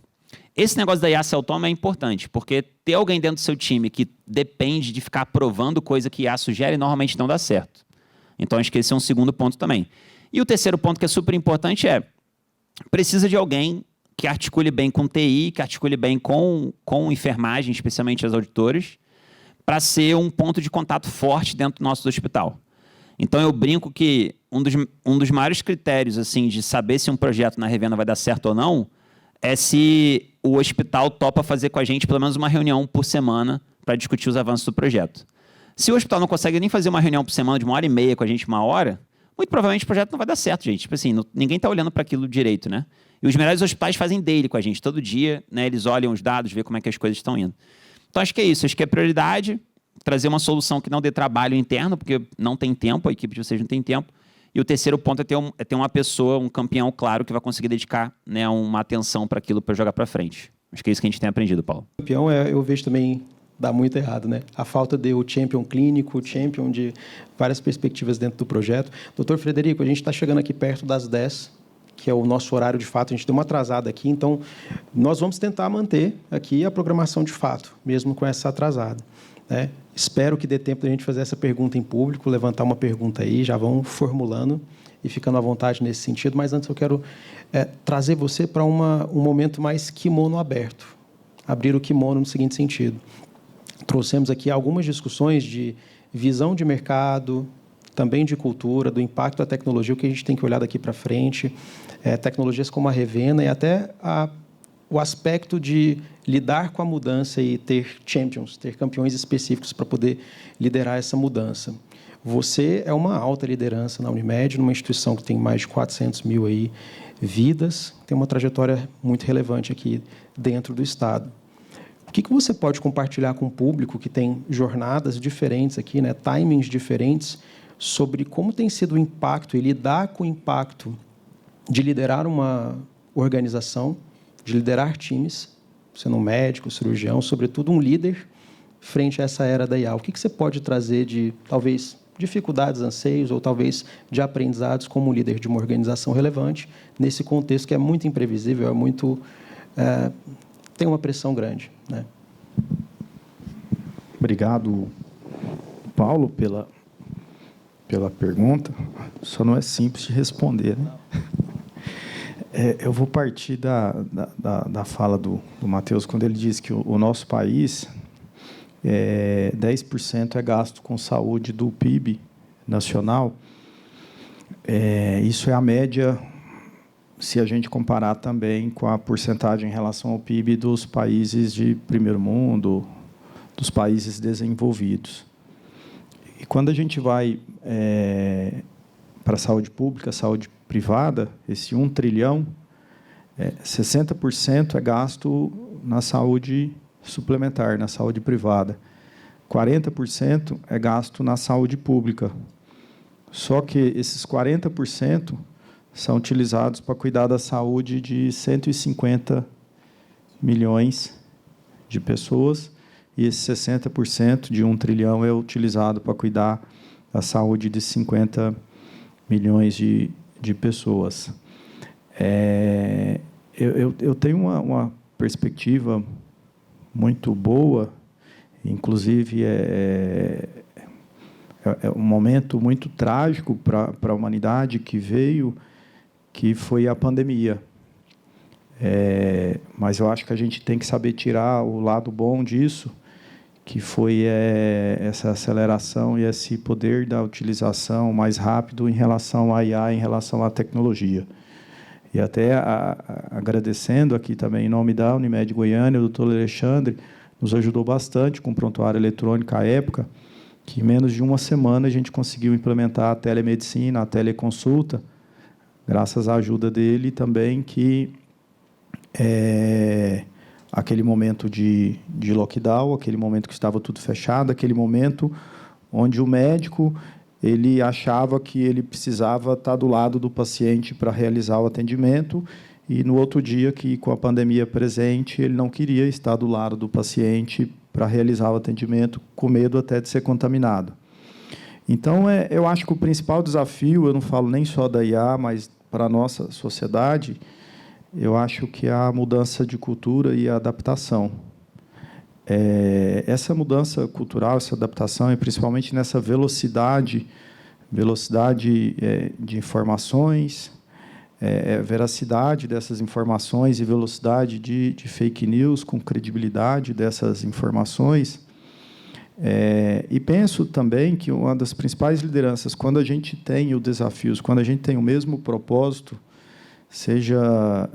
Esse negócio da IA ser autônoma é importante, porque ter alguém dentro do seu time que depende de ficar aprovando coisa que a IA sugere, normalmente não dá certo. Então, acho que esse é um segundo ponto também. E o terceiro ponto que é super importante precisa de alguém que articule bem com TI, que articule bem com enfermagem, especialmente as auditoras, para ser um ponto de contato forte dentro do nosso hospital. Então, eu brinco que um dos maiores critérios assim, de saber se um projeto na Revenda vai dar certo ou não é se o hospital topa fazer com a gente pelo menos uma reunião por semana para discutir os avanços do projeto. Se o hospital não consegue nem fazer uma reunião por semana de 1h30 com a gente, 1 hora, muito provavelmente o projeto não vai dar certo, gente. Tipo assim, ninguém está olhando para aquilo direito, né? E os melhores hospitais fazem daily com a gente, todo dia, né? Eles olham os dados, vê como é que as coisas estão indo. Então, acho que é isso. Acho que é prioridade trazer uma solução que não dê trabalho interno, porque não tem tempo, a equipe de vocês não tem tempo. E o terceiro ponto é ter uma pessoa, um campeão, claro, que vai conseguir dedicar, né, uma atenção para aquilo para jogar para frente. Acho que é isso que a gente tem aprendido, Paulo. Campeão, eu vejo também dá muito errado, né? A falta de o champion clínico, o champion de várias perspectivas dentro do projeto. Doutor Frederico, a gente está chegando aqui perto das 10, que é o nosso horário de fato. A gente deu uma atrasada aqui, então nós vamos tentar manter aqui a programação de fato, mesmo com essa atrasada, né? Espero que dê tempo de a gente fazer essa pergunta em público, levantar uma pergunta aí, já vão formulando e ficando à vontade nesse sentido. Mas antes eu quero trazer você para um momento mais kimono aberto. Abrir o kimono no seguinte sentido. Trouxemos aqui algumas discussões de visão de mercado, também de cultura, do impacto da tecnologia, o que a gente tem que olhar daqui para frente, tecnologias como a Revenda e até o aspecto de lidar com a mudança e ter champions, ter campeões específicos para poder liderar essa mudança. Você é uma alta liderança na Unimed, numa instituição que tem mais de 400 mil aí vidas, tem uma trajetória muito relevante aqui dentro do Estado. O que você pode compartilhar com o público que tem jornadas diferentes aqui, né, timings diferentes, sobre como tem sido o impacto e lidar com o impacto de liderar uma organização, de liderar times, sendo um médico, cirurgião, sobretudo um líder, frente a essa era da IA. O que você pode trazer de, talvez, dificuldades, anseios, ou talvez de aprendizados como líder de uma organização relevante, nesse contexto que é muito imprevisível, tem uma pressão grande, né? Obrigado, Paulo, pela pergunta. Só não é simples de responder, né? Eu vou partir da fala do Matheus, quando ele diz que o nosso país, 10% é gasto com saúde do PIB nacional. Isso é a média, se a gente comparar também com a porcentagem em relação ao PIB dos países de primeiro mundo, dos países desenvolvidos. E quando a gente vai para a saúde pública, saúde privada, esse 1 trilhão, 60% é gasto na saúde suplementar, na saúde privada. 40% é gasto na saúde pública. Só que esses 40% são utilizados para cuidar da saúde de 150 milhões de pessoas, e esse 60% de 1 trilhão é utilizado para cuidar da saúde de 50 milhões de pessoas. Eu tenho uma perspectiva muito boa, inclusive é um momento muito trágico para a humanidade que veio, que foi a pandemia. Mas eu acho que a gente tem que saber tirar o lado bom disso, que foi essa aceleração e esse poder da utilização mais rápido em relação à IA, em relação à tecnologia. E até agradecendo aqui também em nome da Unimed Goiânia, o doutor Alexandre nos ajudou bastante com o prontuário eletrônico à época, que em menos de uma semana a gente conseguiu implementar a telemedicina, a teleconsulta, graças à ajuda dele também, que aquele momento de lockdown, aquele momento que estava tudo fechado, aquele momento onde o médico ele achava que ele precisava estar do lado do paciente para realizar o atendimento, e no outro dia, que com a pandemia presente, ele não queria estar do lado do paciente para realizar o atendimento, com medo até de ser contaminado. Então, eu acho que o principal desafio, eu não falo nem só da IA, mas para a nossa sociedade, eu acho que é a mudança de cultura e a adaptação. Essa mudança cultural, essa adaptação, é principalmente nessa velocidade de informações, veracidade dessas informações e velocidade de fake news, com credibilidade dessas informações. E penso também que uma das principais lideranças, quando a gente tem os desafios, quando a gente tem o mesmo propósito, seja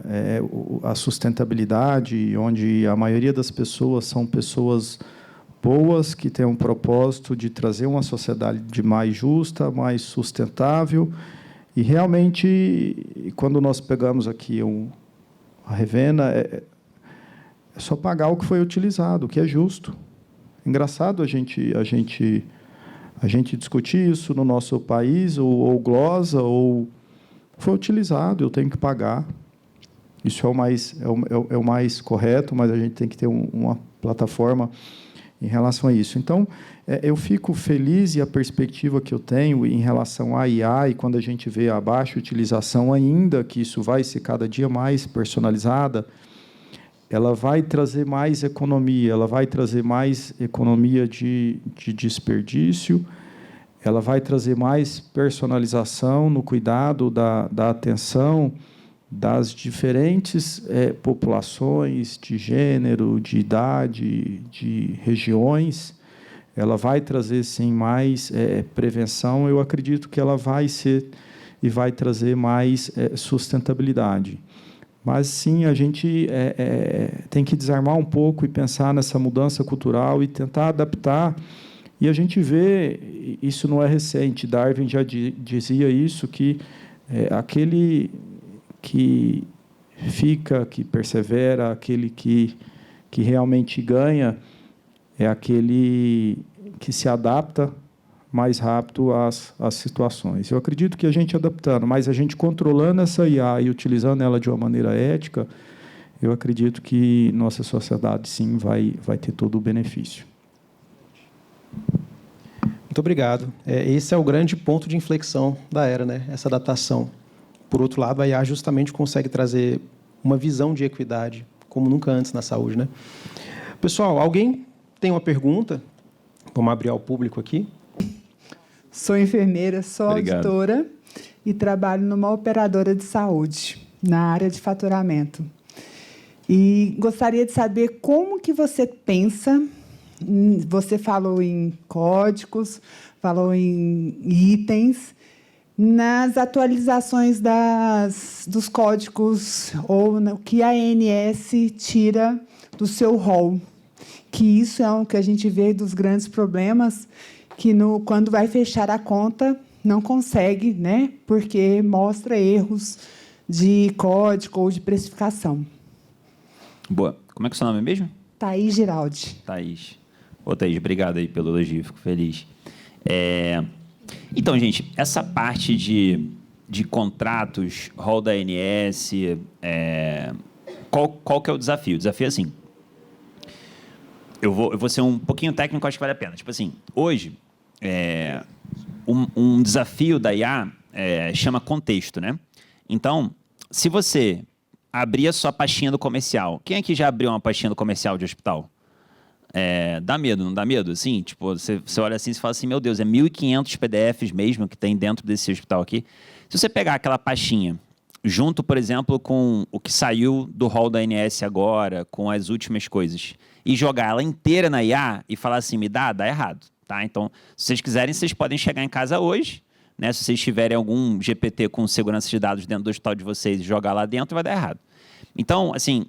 a sustentabilidade, onde a maioria das pessoas são pessoas boas, que têm um propósito de trazer uma sociedade mais justa, mais sustentável. E, realmente, quando nós pegamos aqui a Revena, é só pagar o que foi utilizado, o que é justo. Engraçado a gente discutir isso no nosso país, ou glosa, ou foi utilizado, eu tenho que pagar. Isso é o mais correto, mas a gente tem que ter uma plataforma em relação a isso. Então, eu fico feliz, e a perspectiva que eu tenho em relação à IA, e quando a gente vê a baixa utilização ainda, que isso vai ser cada dia mais personalizada, ela vai trazer mais economia, ela vai trazer mais economia de desperdício, ela vai trazer mais personalização no cuidado da atenção das diferentes populações, de gênero, de idade, de regiões. Ela vai trazer, sim, mais prevenção. Eu acredito que ela vai ser e vai trazer mais sustentabilidade. Mas, sim, a gente tem que desarmar um pouco e pensar nessa mudança cultural e tentar adaptar. E a gente vê, isso não é recente, Darwin já dizia isso, que aquele que fica, que persevera, aquele que realmente ganha, é aquele que se adapta mais rápido às situações. Eu acredito que a gente adaptando, mas a gente controlando essa IA e utilizando ela de uma maneira ética, eu acredito que nossa sociedade, sim, vai ter todo o benefício. Muito obrigado. Esse é o grande ponto de inflexão da era, né? Essa adaptação. Por outro lado, a IA justamente consegue trazer uma visão de equidade, como nunca antes na saúde, né? Pessoal, alguém tem uma pergunta? Vamos abrir ao público aqui. Sou enfermeira, sou auditora e trabalho numa operadora de saúde, na área de faturamento. E gostaria de saber como que você pensa. Você falou em códigos, falou em itens, nas atualizações dos códigos, ou o que a ANS tira do seu rol. Que isso é o que a gente vê dos grandes problemas, que quando vai fechar a conta, não consegue, né? Porque mostra erros de código ou de precificação. Boa. Como é que é o seu nome mesmo? Thaís Giraldi. Thaís. Ô, Thaís, obrigado aí pelo elogio, fico feliz. Então, gente, essa parte de contratos, rol da ANS, qual que é o desafio? O desafio é assim, eu vou ser um pouquinho técnico, acho que vale a pena. Tipo assim, hoje, um desafio da IA chama contexto, né? Então, se você abrir a sua pastinha do comercial, quem aqui já abriu uma pastinha do comercial de hospital? Dá medo, não dá medo? Assim, tipo, você olha assim e fala assim, meu Deus, 1.500 PDFs mesmo que tem dentro desse hospital aqui. Se você pegar aquela pastinha, junto, por exemplo, com o que saiu do rol da ANS agora, com as últimas coisas, e jogar ela inteira na IA e falar assim, dá errado. Tá? Então, se vocês quiserem, vocês podem chegar em casa hoje, né? Se vocês tiverem algum GPT com segurança de dados dentro do hospital de vocês e jogar lá dentro, vai dar errado. Então, assim,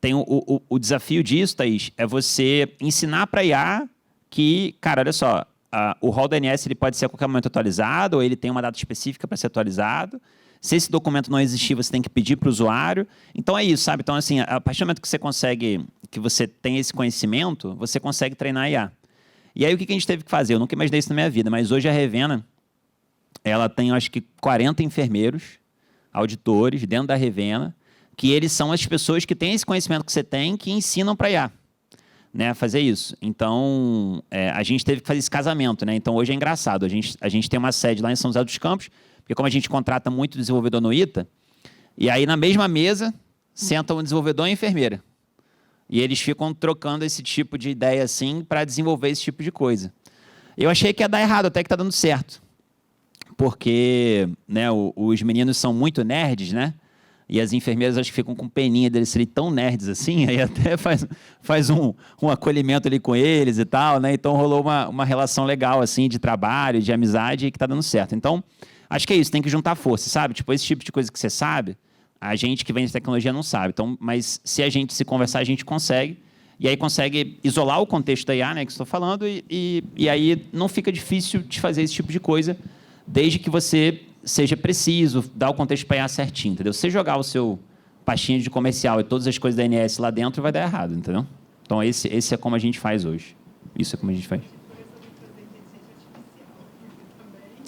tem o desafio disso, Thaís, é você ensinar para a IA que, cara, olha só, o rol da ANS ele pode ser a qualquer momento atualizado, ou ele tem uma data específica para ser atualizado. Se esse documento não existir, você tem que pedir para o usuário. Então, é isso, sabe? Então, assim, a partir do momento que você tem esse conhecimento, você consegue treinar a IA. E aí, o que a gente teve que fazer? Eu nunca imaginei isso na minha vida, mas hoje a Revena, ela tem, acho que, 40 enfermeiros auditores dentro da Revena, que eles são as pessoas que têm esse conhecimento que você tem, que ensinam para IA, né, a fazer isso. Então, a gente teve que fazer esse casamento, né? Então, hoje é engraçado. A gente tem uma sede lá em São José dos Campos, porque como a gente contrata muito desenvolvedor no ITA, e aí na mesma mesa senta um desenvolvedor e a enfermeira. E eles ficam trocando esse tipo de ideia assim para desenvolver esse tipo de coisa. Eu achei que ia dar errado, até que está dando certo. Porque, né, os meninos são muito nerds, né? E as enfermeiras acho que ficam com peninha deles serem tão nerds assim, aí até faz um acolhimento ali com eles e tal, né? Então rolou uma relação legal assim de trabalho, de amizade, que está dando certo. Então, acho que é isso, tem que juntar força, sabe? Tipo, esse tipo de coisa que você sabe, a gente que vem de tecnologia não sabe. Então, mas se a gente se conversar, a gente consegue. E aí consegue isolar o contexto da IA, né, que estou falando, e aí não fica difícil de fazer esse tipo de coisa, desde que você seja preciso, dar o contexto para IA certinho, entendeu? Se você jogar o seu pastinha de comercial e todas as coisas da ANS lá dentro, vai dar errado, entendeu? Então, esse é como a gente faz hoje. Isso é como a gente faz.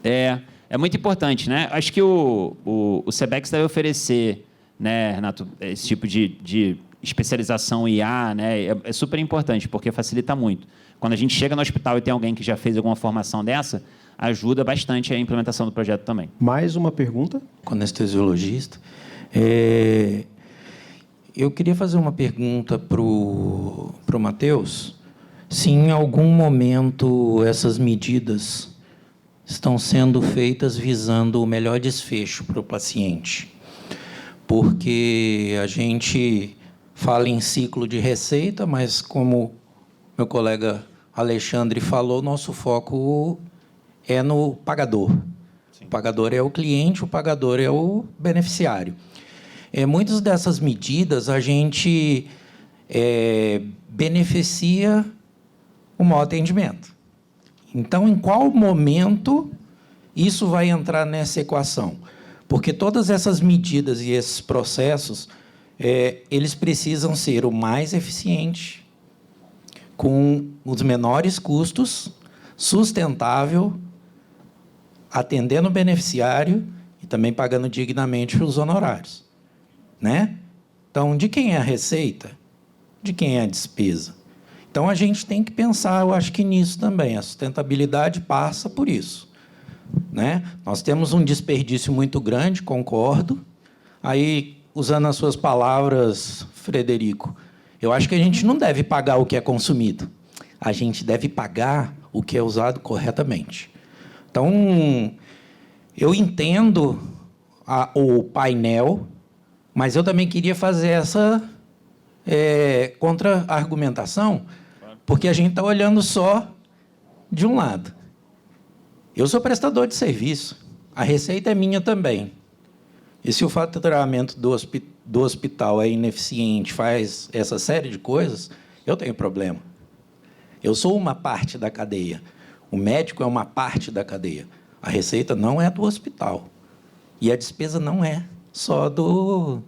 É muito importante, né? Acho que o Sebex deve oferecer, né, Renato, esse tipo de especialização em IA, né, é super importante, porque facilita muito. Quando a gente chega no hospital e tem alguém que já fez alguma formação dessa, ajuda bastante a implementação do projeto também. Mais uma pergunta? Com anestesiologista. Eu queria fazer uma pergunta para o Matheus. Se em algum momento essas medidas estão sendo feitas visando o melhor desfecho para o paciente. Porque a gente fala em ciclo de receita, mas como meu colega Alexandre falou, nosso foco é no pagador. Sim. O pagador é o cliente, o pagador é o beneficiário. Muitas dessas medidas a gente beneficia o mau atendimento. Então, em qual momento isso vai entrar nessa equação? Porque todas essas medidas e esses processos, eles precisam ser o mais eficiente, com os menores custos, sustentável, atendendo o beneficiário e também pagando dignamente os honorários, né? Então, de quem é a receita? De quem é a despesa? Então, a gente tem que pensar, eu acho que nisso também. A sustentabilidade passa por isso, né? Nós temos um desperdício muito grande, concordo. Aí, usando as suas palavras, Frederico, eu acho que a gente não deve pagar o que é consumido. A gente deve pagar o que é usado corretamente. Então, eu entendo o painel, mas eu também queria fazer essa contra-argumentação, porque a gente está olhando só de um lado. Eu sou prestador de serviço, a receita é minha também. E se o faturamento do hospital é ineficiente, faz essa série de coisas, eu tenho problema. Eu sou uma parte da cadeia. O médico é uma parte da cadeia. A receita não é do hospital. E a despesa não é só do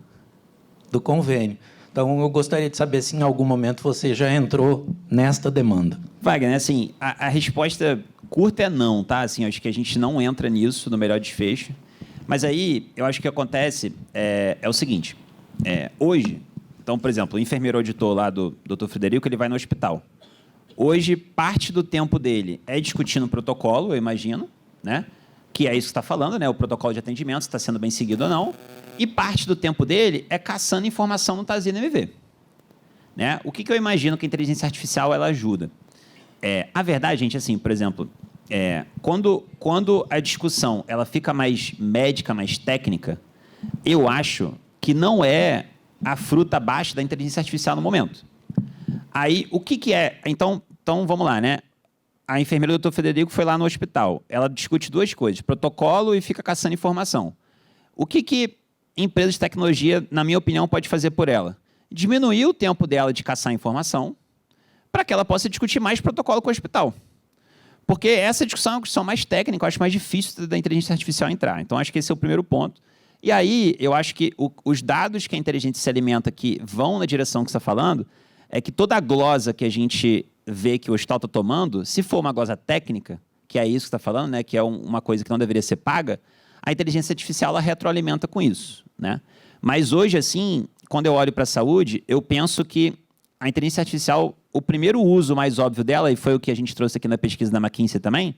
convênio. Então, eu gostaria de saber se em algum momento você já entrou nesta demanda. Wagner, assim, a resposta curta é não, tá? Assim, acho que a gente não entra nisso no melhor desfecho. Mas aí, eu acho que o que acontece é o seguinte. Hoje, então, por exemplo, o enfermeiro auditor lá do Dr. Frederico, ele vai no hospital. Hoje, parte do tempo dele é discutindo o protocolo, eu imagino, né? Que é isso que você está falando, né? O protocolo de atendimento, se está sendo bem seguido ou não. E parte do tempo dele é caçando informação no TASI MV. Né? O que eu imagino que a inteligência artificial ela ajuda? A verdade, gente, assim, por exemplo, quando a discussão ela fica mais médica, mais técnica, eu acho que não é a fruta baixa da inteligência artificial no momento. Aí, o que é? Então, vamos lá, né? A enfermeira do Dr. Frederico foi lá no hospital. Ela discute duas coisas, protocolo e fica caçando informação. O que empresas de tecnologia, na minha opinião, pode fazer por ela? Diminuir o tempo dela de caçar informação para que ela possa discutir mais protocolo com o hospital. Porque essa discussão é uma discussão mais técnica, eu acho mais difícil da inteligência artificial entrar. Então, acho que esse é o primeiro ponto. E aí, eu acho que os dados que a inteligência se alimenta que vão na direção que você está falando, é que toda a glosa que a gente vê que o hospital está tomando, se for uma glosa técnica, que é isso que você está falando, né, que é uma coisa que não deveria ser paga, a inteligência artificial ela retroalimenta com isso, né? Mas hoje, assim, quando eu olho para a saúde, eu penso que a inteligência artificial, o primeiro uso mais óbvio dela, e foi o que a gente trouxe aqui na pesquisa da McKinsey também,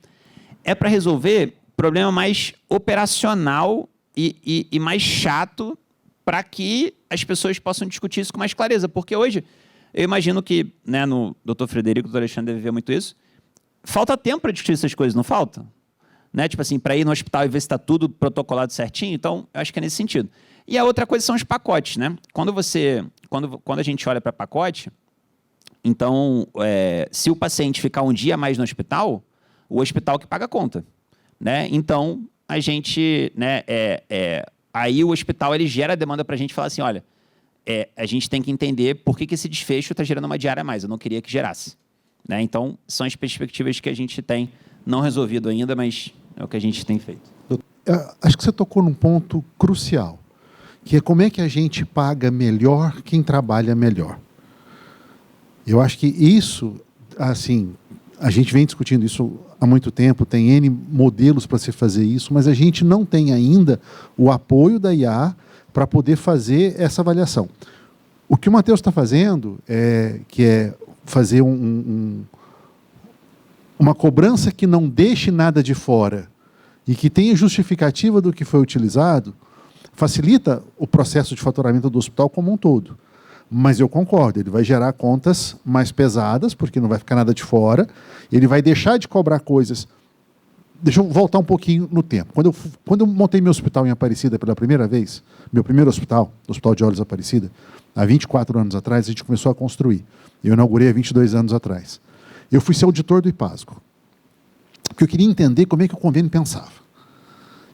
é para resolver problema mais operacional e mais chato para que as pessoas possam discutir isso com mais clareza. Porque hoje, eu imagino que, né, no Dr. Frederico, o Dr. Alexandre deve ver muito isso, falta tempo para discutir essas coisas, não falta? Né? Tipo assim, para ir no hospital e ver se está tudo protocolado certinho. Então, eu acho que é nesse sentido. E a outra coisa são os pacotes, né? Quando a gente olha para pacote, então, se o paciente ficar um dia a mais no hospital, o hospital que paga a conta, né? Então, a gente, né, aí o hospital ele gera a demanda para a gente falar assim, olha, a gente tem que entender por que esse desfecho está gerando uma diária a mais. Eu não queria que gerasse, né? Então, são as perspectivas que a gente tem, não resolvido ainda, mas é o que a gente tem feito. Acho que você tocou num ponto crucial, que é como é que a gente paga melhor quem trabalha melhor. Eu acho que isso, assim, a gente vem discutindo isso há muito tempo, tem N modelos para se fazer isso, mas a gente não tem ainda o apoio da IA para poder fazer essa avaliação. O que o Matheus está fazendo que é fazer uma cobrança que não deixe nada de fora e que tenha justificativa do que foi utilizado, facilita o processo de faturamento do hospital como um todo. Mas eu concordo, ele vai gerar contas mais pesadas, porque não vai ficar nada de fora, ele vai deixar de cobrar coisas. Deixa eu voltar um pouquinho no tempo. Quando eu montei meu hospital em Aparecida pela primeira vez, meu primeiro hospital, o Hospital de Olhos Aparecida, há 24 anos atrás, a gente começou a construir. Eu inaugurei há 22 anos atrás. Eu fui ser auditor do IPASGO, porque eu queria entender como é que o convênio pensava.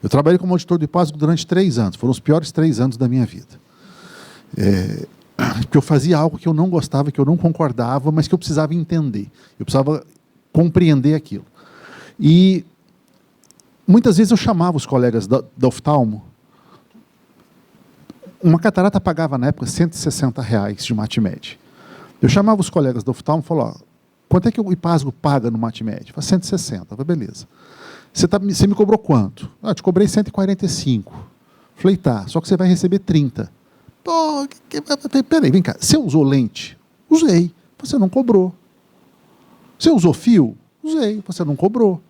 Eu trabalhei como auditor do IPASGO durante 3 anos, foram os piores 3 anos da minha vida. Porque eu fazia algo que eu não gostava, que eu não concordava, mas que eu precisava entender. Eu precisava compreender aquilo. E muitas vezes eu chamava os colegas da oftalmo. Uma catarata pagava, na época, R$160 de MatMed. Eu chamava os colegas da oftalmo e falava, quanto é que o IPASGO paga no MatMed? Falei, 160. Falei, beleza. Você me cobrou quanto? Eu te cobrei 145. Falei, tá, só que você vai receber 30. Pô, peraí, vem cá. Você usou lente? Usei. Você não cobrou. Você usou fio? Usei. Você não cobrou.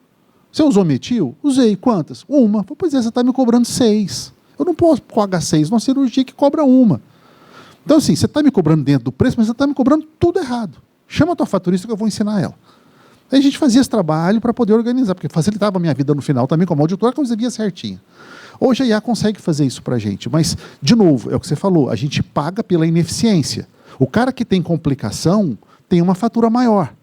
Você usou metil? Usei. Quantas? Uma. Pois é, você está me cobrando 6. Eu não posso pagar 6 numa cirurgia que cobra 1. Então, assim, você está me cobrando dentro do preço, mas você está me cobrando tudo errado. Chama a tua faturista que eu vou ensinar ela. Aí a gente fazia esse trabalho para poder organizar, porque facilitava a minha vida no final também como auditor, a coisa via certinha. Hoje a IA consegue fazer isso para a gente, mas, de novo, é o que você falou, a gente paga pela ineficiência. O cara que tem complicação tem uma fatura maior.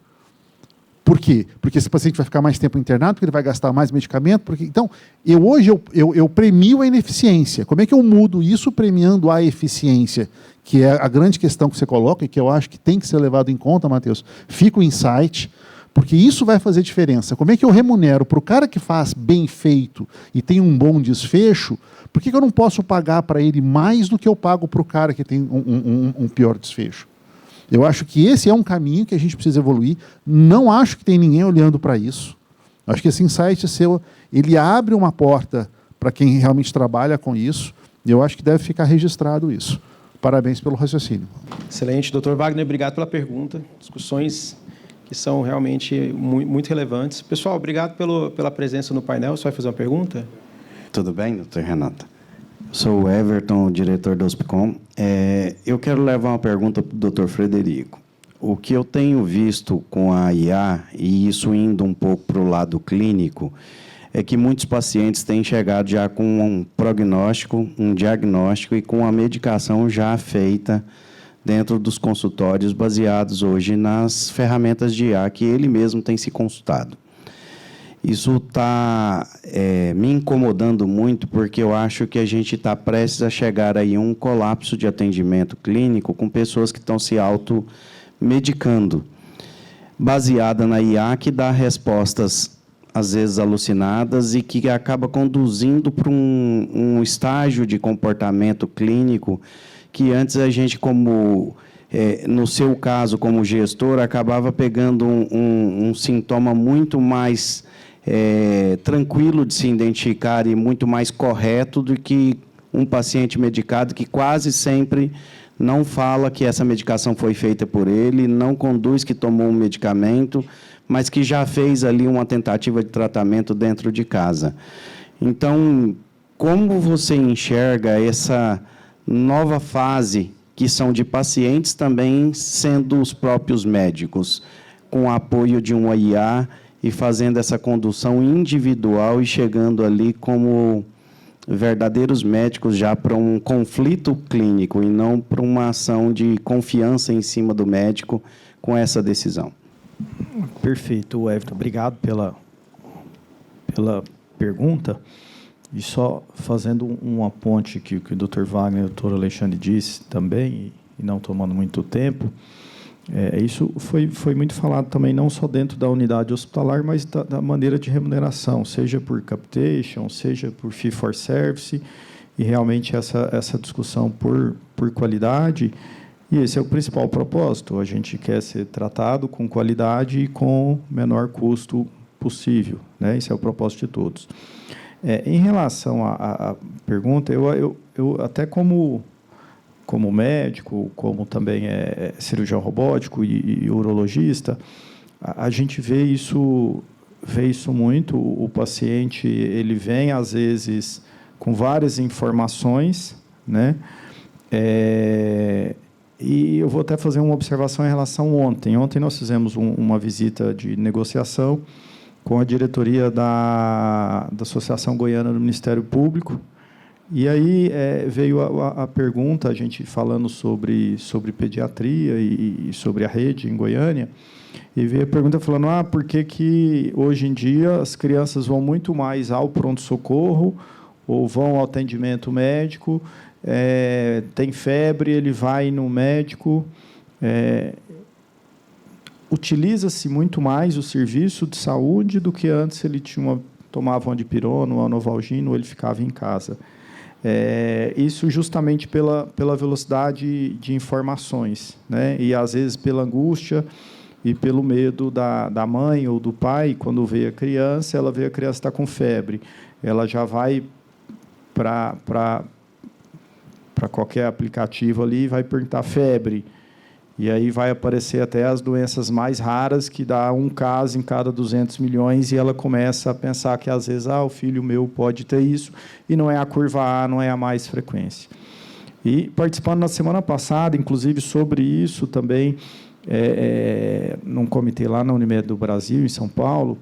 Por quê? Porque esse paciente vai ficar mais tempo internado, porque ele vai gastar mais medicamento. Então, hoje eu premio a ineficiência. Como é que eu mudo isso premiando a eficiência? Que é a grande questão que você coloca e que eu acho que tem que ser levado em conta, Matheus. Fica o insight, porque isso vai fazer diferença. Como é que eu remunero para o cara que faz bem feito e tem um bom desfecho? Por que eu não posso pagar para ele mais do que eu pago para o cara que tem um pior desfecho? Eu acho que esse é um caminho que a gente precisa evoluir. Não acho que tem ninguém olhando para isso. Acho que esse insight seu, ele abre uma porta para quem realmente trabalha com isso. E eu acho que deve ficar registrado isso. Parabéns pelo raciocínio. Excelente. Dr. Wagner, obrigado pela pergunta. Discussões que são realmente muito relevantes. Pessoal, obrigado pela presença no painel. Você vai fazer uma pergunta? Tudo bem, doutor Renata? Sou o Everton, diretor do Hospicom. Eu quero levar uma pergunta para o doutor Frederico. O que eu tenho visto com a IA, e isso indo um pouco para o lado clínico, é que muitos pacientes têm chegado já com um prognóstico, um diagnóstico e com a medicação já feita dentro dos consultórios, baseados hoje nas ferramentas de IA que ele mesmo tem se consultado. Isso está me incomodando muito, porque eu acho que a gente está prestes a chegar aí a um colapso de atendimento clínico com pessoas que estão se automedicando, baseada na IA, que dá respostas, às vezes, alucinadas e que acaba conduzindo para um estágio de comportamento clínico que antes a gente, como... no seu caso, como gestor, acabava pegando um sintoma muito mais tranquilo de se identificar e muito mais correto do que um paciente medicado que quase sempre não fala que essa medicação foi feita por ele, não conduz que tomou um medicamento, mas que já fez ali uma tentativa de tratamento dentro de casa. Então, como você enxerga essa nova fase, que são de pacientes também sendo os próprios médicos, com o apoio de um IA e fazendo essa condução individual e chegando ali como verdadeiros médicos já para um conflito clínico e não para uma ação de confiança em cima do médico com essa decisão? Perfeito, Everton. Obrigado pela pergunta. E só fazendo uma ponte que o Dr. Wagner e o Dr. Alexandre disse também, e não tomando muito tempo, isso foi muito falado também, não só dentro da unidade hospitalar, mas da maneira de remuneração, seja por capitation, seja por fee for service, e realmente essa discussão por qualidade. E esse é o principal propósito. A gente quer ser tratado com qualidade e com o menor custo possível, né? Esse é o propósito de todos. Em relação à pergunta, eu até como médico, como também cirurgião robótico e urologista, a gente vê isso muito. O paciente ele vem, às vezes, com várias informações, né? E eu vou até fazer uma observação em relação ontem. Ontem nós fizemos uma visita de negociação com a diretoria da Associação Goiana do Ministério Público. E aí veio a pergunta, a gente falando sobre pediatria e sobre a rede em Goiânia, e veio a pergunta falando, por que hoje em dia as crianças vão muito mais ao pronto-socorro ou vão ao atendimento médico, tem febre, ele vai no médico, utiliza-se muito mais o serviço de saúde do que antes ele tomava uma dipirona, uma novalgina, ou ele ficava em casa. Isso justamente pela velocidade de informações, né? E, às vezes, pela angústia e pelo medo da mãe ou do pai, quando vê a criança, ela vê a criança está com febre, ela já vai para qualquer aplicativo ali e vai perguntar febre. E aí vai aparecer até as doenças mais raras, que dá um caso em cada 200 milhões, e ela começa a pensar que, às vezes, o filho meu pode ter isso, e não é a curva A, não é a mais frequência. E participando na semana passada, inclusive, sobre isso também, num comitê lá na Unimed do Brasil, em São Paulo,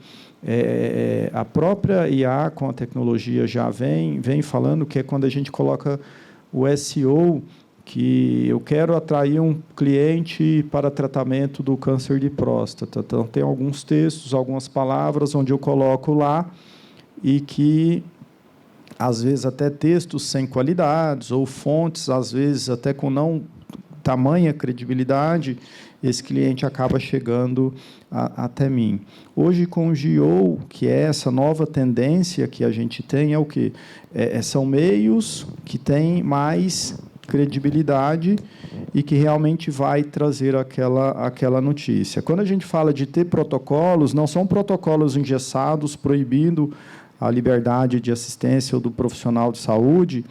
a própria IA, com a tecnologia, já vem falando que é quando a gente coloca o SEO, que eu quero atrair um cliente para tratamento do câncer de próstata. Então, tem alguns textos, algumas palavras onde eu coloco lá e que, às vezes, até textos sem qualidades ou fontes, às vezes, até com não tamanha credibilidade, esse cliente acaba chegando até mim. Hoje, com o GO, que é essa nova tendência que a gente tem, é o quê? São meios que têm mais credibilidade e que realmente vai trazer aquela notícia. Quando a gente fala de ter protocolos, não são protocolos engessados, proibindo a liberdade de assistência do profissional de saúde,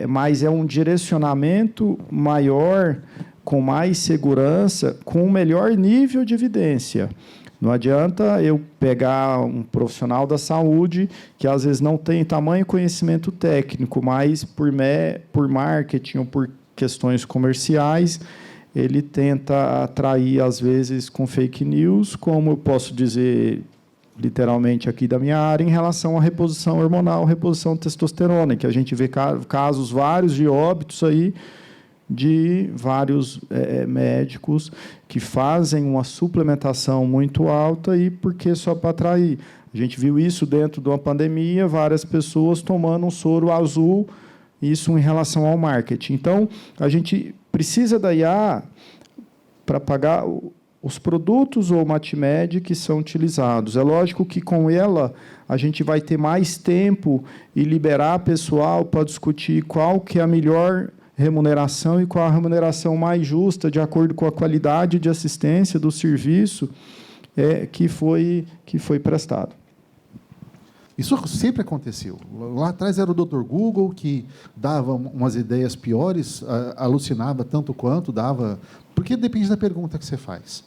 mas é um direcionamento maior, com mais segurança, com um melhor nível de evidência. Não adianta eu pegar um profissional da saúde que, às vezes, não tem tamanho conhecimento técnico, mas, por marketing ou por questões comerciais, ele tenta atrair, às vezes, com fake news, como eu posso dizer, literalmente, aqui da minha área, em relação à reposição hormonal, reposição de testosterona, que a gente vê casos vários de óbitos aí, de vários médicos que fazem uma suplementação muito alta e porque só para atrair. A gente viu isso dentro de uma pandemia, várias pessoas tomando um soro azul, isso em relação ao marketing. Então, a gente precisa da IA para pagar os produtos ou MatMed que são utilizados. É lógico que, com ela, a gente vai ter mais tempo e liberar pessoal para discutir qual que é a melhor remuneração e qual a remuneração mais justa, de acordo com a qualidade de assistência do serviço que foi prestado. Isso sempre aconteceu. Lá atrás era o Dr. Google que dava umas ideias piores, alucinava tanto quanto, dava... Porque depende da pergunta que você faz.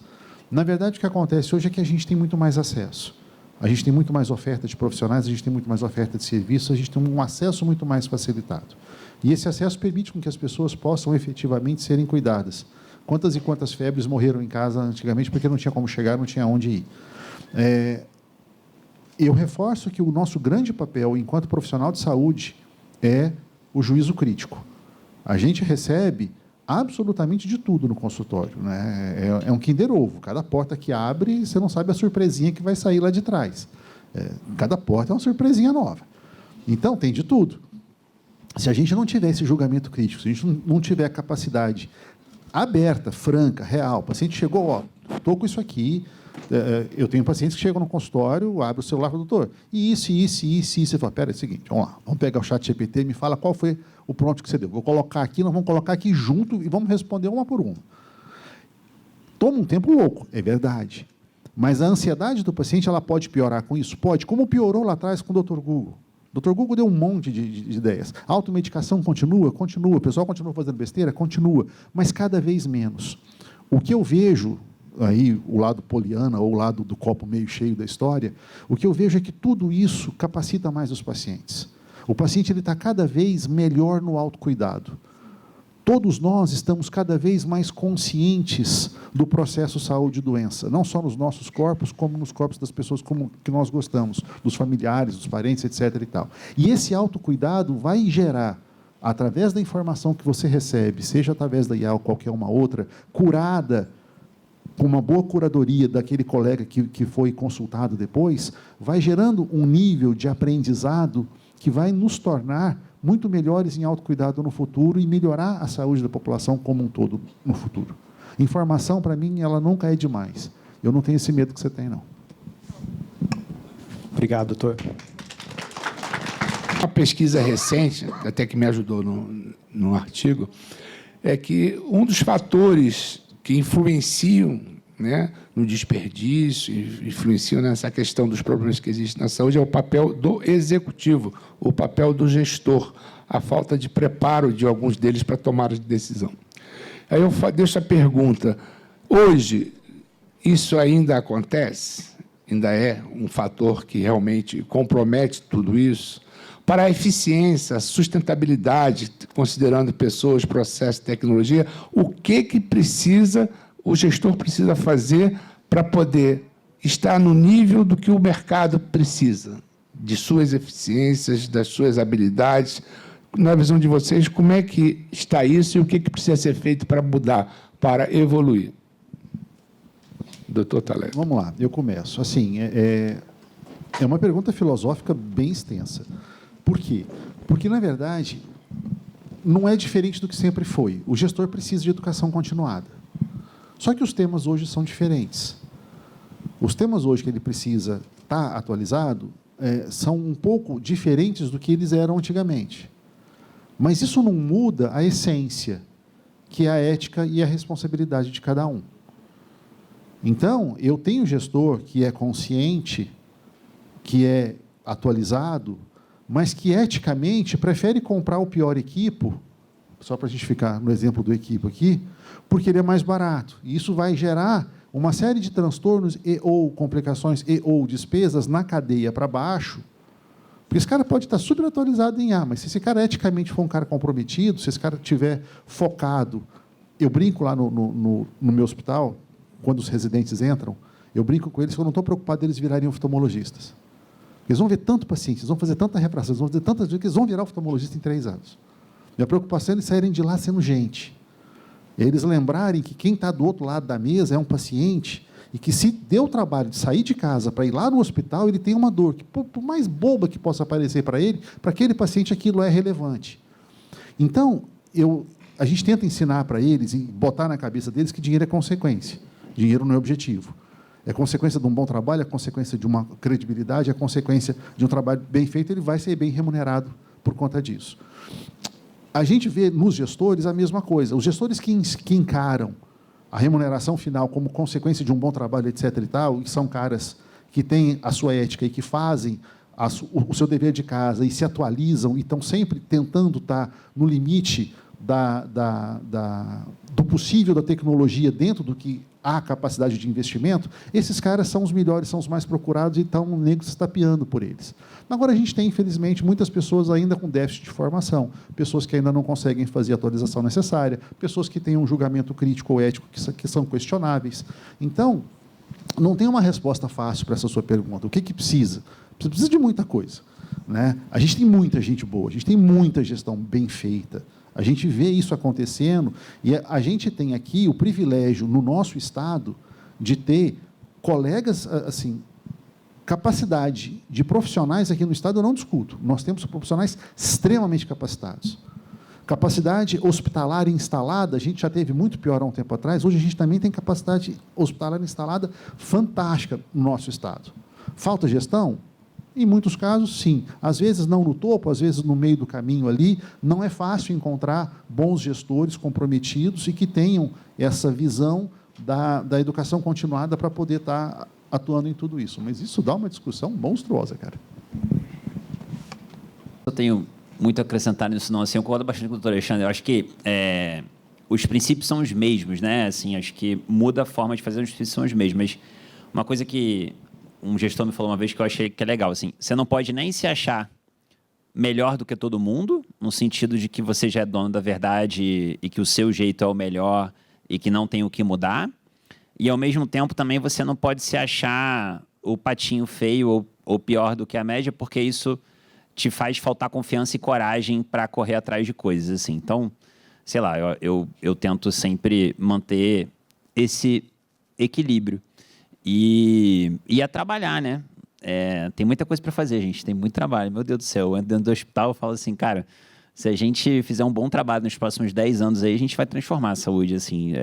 Na verdade, o que acontece hoje é que a gente tem muito mais acesso. A gente tem muito mais oferta de profissionais, a gente tem muito mais oferta de serviços, a gente tem um acesso muito mais facilitado. E esse acesso permite com que as pessoas possam efetivamente serem cuidadas. Quantas e quantas febres morreram em casa antigamente porque não tinha como chegar, não tinha onde ir. Eu reforço que o nosso grande papel enquanto profissional de saúde é o juízo crítico. A gente recebe absolutamente de tudo no consultório, né? É um Kinder Ovo. Cada porta que abre, você não sabe a surpresinha que vai sair lá de trás. Cada porta é uma surpresinha nova. Então, tem de tudo. Se a gente não tiver esse julgamento crítico, se a gente não tiver a capacidade aberta, franca, real, o paciente chegou, ó, estou com isso aqui, eu tenho pacientes que chegam no consultório, abre o celular para o doutor, e isso. Você fala, pera, é o seguinte, vamos lá, vamos pegar o chat GPT, me fala qual foi o prompt que você deu. Vou colocar aqui, nós vamos colocar aqui junto e vamos responder uma por uma. Toma um tempo louco, é verdade. Mas a ansiedade do paciente, ela pode piorar com isso? Pode, como piorou lá atrás com o Dr. Google. O Dr. Google deu um monte de ideias. A automedicação continua, o pessoal continua fazendo besteira, continua, mas cada vez menos. O que eu vejo, aí o lado poliana ou o lado do copo meio cheio da história, o que eu vejo é que tudo isso capacita mais os pacientes. O paciente está cada vez melhor no autocuidado. Todos nós estamos cada vez mais conscientes do processo saúde e doença, não só nos nossos corpos, como nos corpos das pessoas que nós gostamos, dos familiares, dos parentes, etc. E tal. E esse autocuidado vai gerar, através da informação que você recebe, seja através da IA ou qualquer uma outra, curada, com uma boa curadoria daquele colega que foi consultado depois, vai gerando um nível de aprendizado que vai nos tornar muito melhores em autocuidado no futuro e melhorar a saúde da população como um todo no futuro. Informação, para mim, ela nunca é demais. Eu não tenho esse medo que você tem, não. Obrigado, doutor. Uma pesquisa recente, até que me ajudou no artigo, é que um dos fatores que influenciam, né, no desperdício, influenciam nessa questão dos problemas que existem na saúde, é o papel do executivo, o papel do gestor, a falta de preparo de alguns deles para tomar a decisão. Aí eu deixo a pergunta, hoje, isso ainda acontece? Ainda é um fator que realmente compromete tudo isso? Para a eficiência, a sustentabilidade, considerando pessoas, processos, tecnologia, o que precisa, o gestor precisa fazer para poder estar no nível do que o mercado precisa, de suas eficiências, das suas habilidades? Na visão de vocês, como é que está isso e o que precisa ser feito para mudar, para evoluir? Doutor Thalete. Vamos lá, eu começo. Assim, é uma pergunta filosófica bem extensa. Por quê? Porque, na verdade, não é diferente do que sempre foi. O gestor precisa de educação continuada. Só que os temas hoje são diferentes. Os temas hoje que ele precisa estar atualizado são um pouco diferentes do que eles eram antigamente. Mas isso não muda a essência, que é a ética e a responsabilidade de cada um. Então, eu tenho gestor que é consciente, que é atualizado, mas que eticamente prefere comprar o pior equipo, só para a gente ficar no exemplo do equipo aqui, porque ele é mais barato. E isso vai gerar uma série de transtornos e ou complicações e ou despesas na cadeia para baixo, porque esse cara pode estar super atualizado em A, mas se esse cara eticamente for um cara comprometido, se esse cara estiver focado, eu brinco lá no meu hospital, quando os residentes entram, eu brinco com eles que eu não estou preocupado deles virarem oftalmologistas. Eles vão ver tanto paciente, eles vão fazer tanta refração, eles vão fazer tantas vezes que eles vão virar oftalmologista em 3 anos. Minha preocupação é eles saírem de lá sendo gente. Eles lembrarem que quem está do outro lado da mesa é um paciente e que, se deu o trabalho de sair de casa para ir lá no hospital, ele tem uma dor que, por mais boba que possa parecer para ele, para aquele paciente aquilo é relevante. Então, a gente tenta ensinar para eles e botar na cabeça deles que dinheiro é consequência, dinheiro não é objetivo. É consequência de um bom trabalho, é consequência de uma credibilidade, é consequência de um trabalho bem feito, ele vai ser bem remunerado por conta disso. A gente vê nos gestores a mesma coisa. Os gestores que encaram a remuneração final como consequência de um bom trabalho, etc. e tal, e são caras que têm a sua ética e que fazem o seu dever de casa e se atualizam e estão sempre tentando estar no limite do possível da tecnologia dentro do que há capacidade de investimento, esses caras são os melhores, são os mais procurados e estão o nego se estapeando por eles. Agora, a gente tem, infelizmente, muitas pessoas ainda com déficit de formação, pessoas que ainda não conseguem fazer a atualização necessária, pessoas que têm um julgamento crítico ou ético que são questionáveis. Então, não tem uma resposta fácil para essa sua pergunta. O que precisa? Precisa de muita coisa, né? A gente tem muita gente boa, a gente tem muita gestão bem feita. A gente vê isso acontecendo e a gente tem aqui o privilégio, no nosso Estado, de ter colegas, assim, capacidade de profissionais aqui no Estado, eu não discuto. Nós temos profissionais extremamente capacitados. Capacidade hospitalar instalada, a gente já teve muito pior há um tempo atrás, hoje a gente também tem capacidade hospitalar instalada fantástica no nosso Estado. Falta gestão? Em muitos casos, sim. Às vezes não no topo, às vezes no meio do caminho ali. Não é fácil encontrar bons gestores comprometidos e que tenham essa visão da educação continuada para poder estar atuando em tudo isso. Mas isso dá uma discussão monstruosa, cara. Eu tenho muito a acrescentar nisso, não. Assim, eu concordo bastante com o doutor Alexandre. Eu acho que os princípios são os mesmos, né? Assim, acho que muda a forma de fazer, os princípios são os mesmos. Mas uma coisa que um gestor me falou uma vez que eu achei que é legal, assim, você não pode nem se achar melhor do que todo mundo, no sentido de que você já é dono da verdade e que o seu jeito é o melhor e que não tem o que mudar. E, ao mesmo tempo, também você não pode se achar o patinho feio ou pior do que a média, porque isso te faz faltar confiança e coragem para correr atrás de coisas, assim. Então, sei lá, eu tento sempre manter esse equilíbrio. E a trabalhar, né? Tem muita coisa para fazer, gente. Tem muito trabalho. Meu Deus do céu. Eu entro dentro do hospital e falo assim, cara, se a gente fizer um bom trabalho nos próximos 10 anos aí, a gente vai transformar a saúde, assim.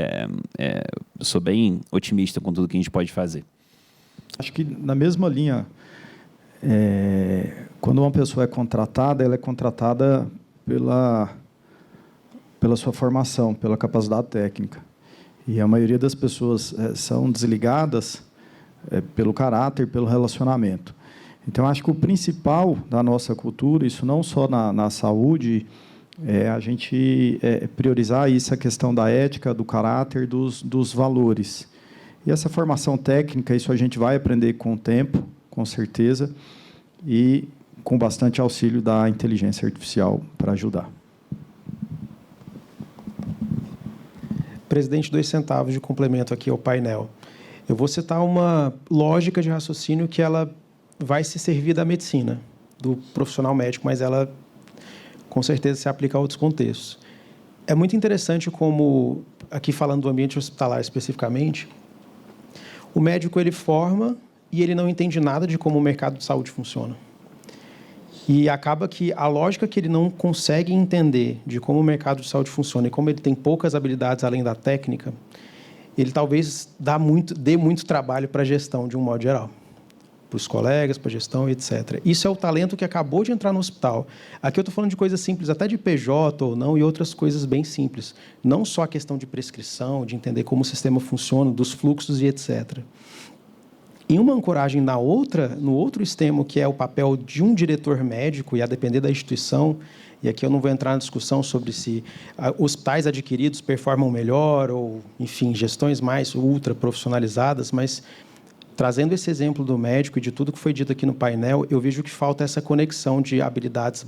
Eu sou bem otimista com tudo que a gente pode fazer. Acho que, na mesma linha, quando uma pessoa é contratada, ela é contratada pela sua formação, pela capacidade técnica. E a maioria das pessoas são desligadas pelo caráter, pelo relacionamento. Então, acho que o principal da nossa cultura, isso não só na saúde, é a gente priorizar isso, a questão da ética, do caráter, dos valores. E essa formação técnica, isso a gente vai aprender com o tempo, com certeza, e com bastante auxílio da inteligência artificial para ajudar. Presidente, 2 centavos de complemento aqui ao painel. Eu vou citar uma lógica de raciocínio que ela vai se servir da medicina, do profissional médico, mas ela, com certeza, se aplica a outros contextos. É muito interessante como, aqui falando do ambiente hospitalar especificamente, o médico ele forma e ele não entende nada de como o mercado de saúde funciona. E acaba que a lógica que ele não consegue entender de como o mercado de saúde funciona e como ele tem poucas habilidades além da técnica, ele talvez dê muito trabalho para a gestão, de um modo geral. Para os colegas, para a gestão, etc. Isso é o talento que acabou de entrar no hospital. Aqui eu estou falando de coisas simples, até de PJ ou não, e outras coisas bem simples. Não só a questão de prescrição, de entender como o sistema funciona, dos fluxos e etc. Em uma ancoragem no outro extremo, que é o papel de um diretor médico, e a depender da instituição, e aqui eu não vou entrar na discussão sobre se hospitais adquiridos performam melhor, ou, enfim, gestões mais ultra profissionalizadas, mas trazendo esse exemplo do médico e de tudo que foi dito aqui no painel, eu vejo que falta essa conexão de habilidades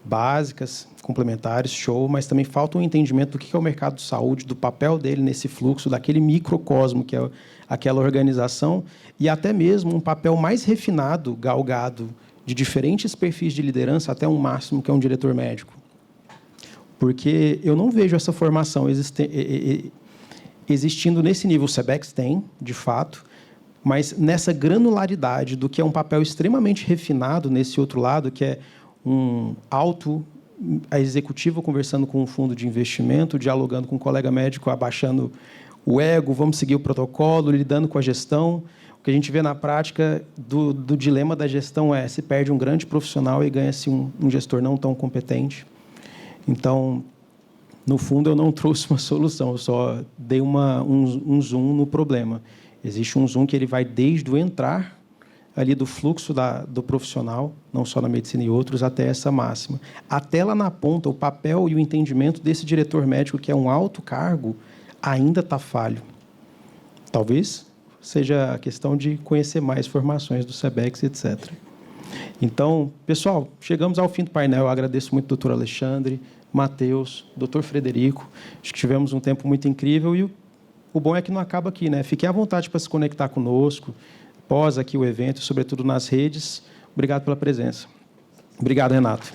básicas, complementares, show, mas também falta um entendimento do que é o mercado de saúde, do papel dele nesse fluxo, daquele microcosmo que é aquela organização, e até mesmo um papel mais refinado, galgado, de diferentes perfis de liderança, até um máximo, que é um diretor médico. Porque eu não vejo essa formação existindo nesse nível. O SEBEX tem, de fato, mas nessa granularidade do que é um papel extremamente refinado nesse outro lado, que é a executiva conversando com um fundo de investimento, dialogando com um colega médico, abaixando o ego, vamos seguir o protocolo, lidando com a gestão. O que a gente vê na prática do dilema da gestão se perde um grande profissional e ganha-se um gestor não tão competente. Então, no fundo, eu não trouxe uma solução, eu só dei um zoom no problema. Existe um zoom que ele vai desde o entrar ali do fluxo do profissional, não só na medicina e outros, até essa máxima. Até lá na ponta, o papel e o entendimento desse diretor médico, que é um alto cargo, ainda está falho. Talvez seja a questão de conhecer mais formações do SEBEX, etc. Então, pessoal, chegamos ao fim do painel. Eu agradeço muito ao Dr. Alexandre, Matheus, Dr. Frederico. Acho que tivemos um tempo muito incrível e o bom é que não acaba aqui, né? Fiquem à vontade para se conectar conosco, após aqui o evento, sobretudo nas redes. Obrigado pela presença. Obrigado, Renato.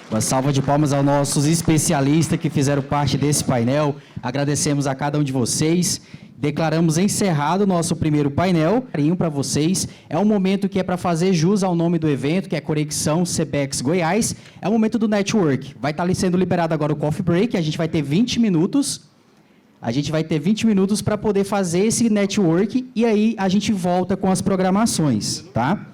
Uma salva de palmas aos nossos especialistas que fizeram parte desse painel. Agradecemos a cada um de vocês. Declaramos encerrado o nosso primeiro painel. Carinho para vocês. É um momento que é para fazer jus ao nome do evento, que é Conexão SEBEX Goiás. É o momento do network. Vai estar sendo liberado agora o coffee break. A gente vai ter 20 minutos. A gente vai ter 20 minutos para poder fazer esse network e aí a gente volta com as programações, tá?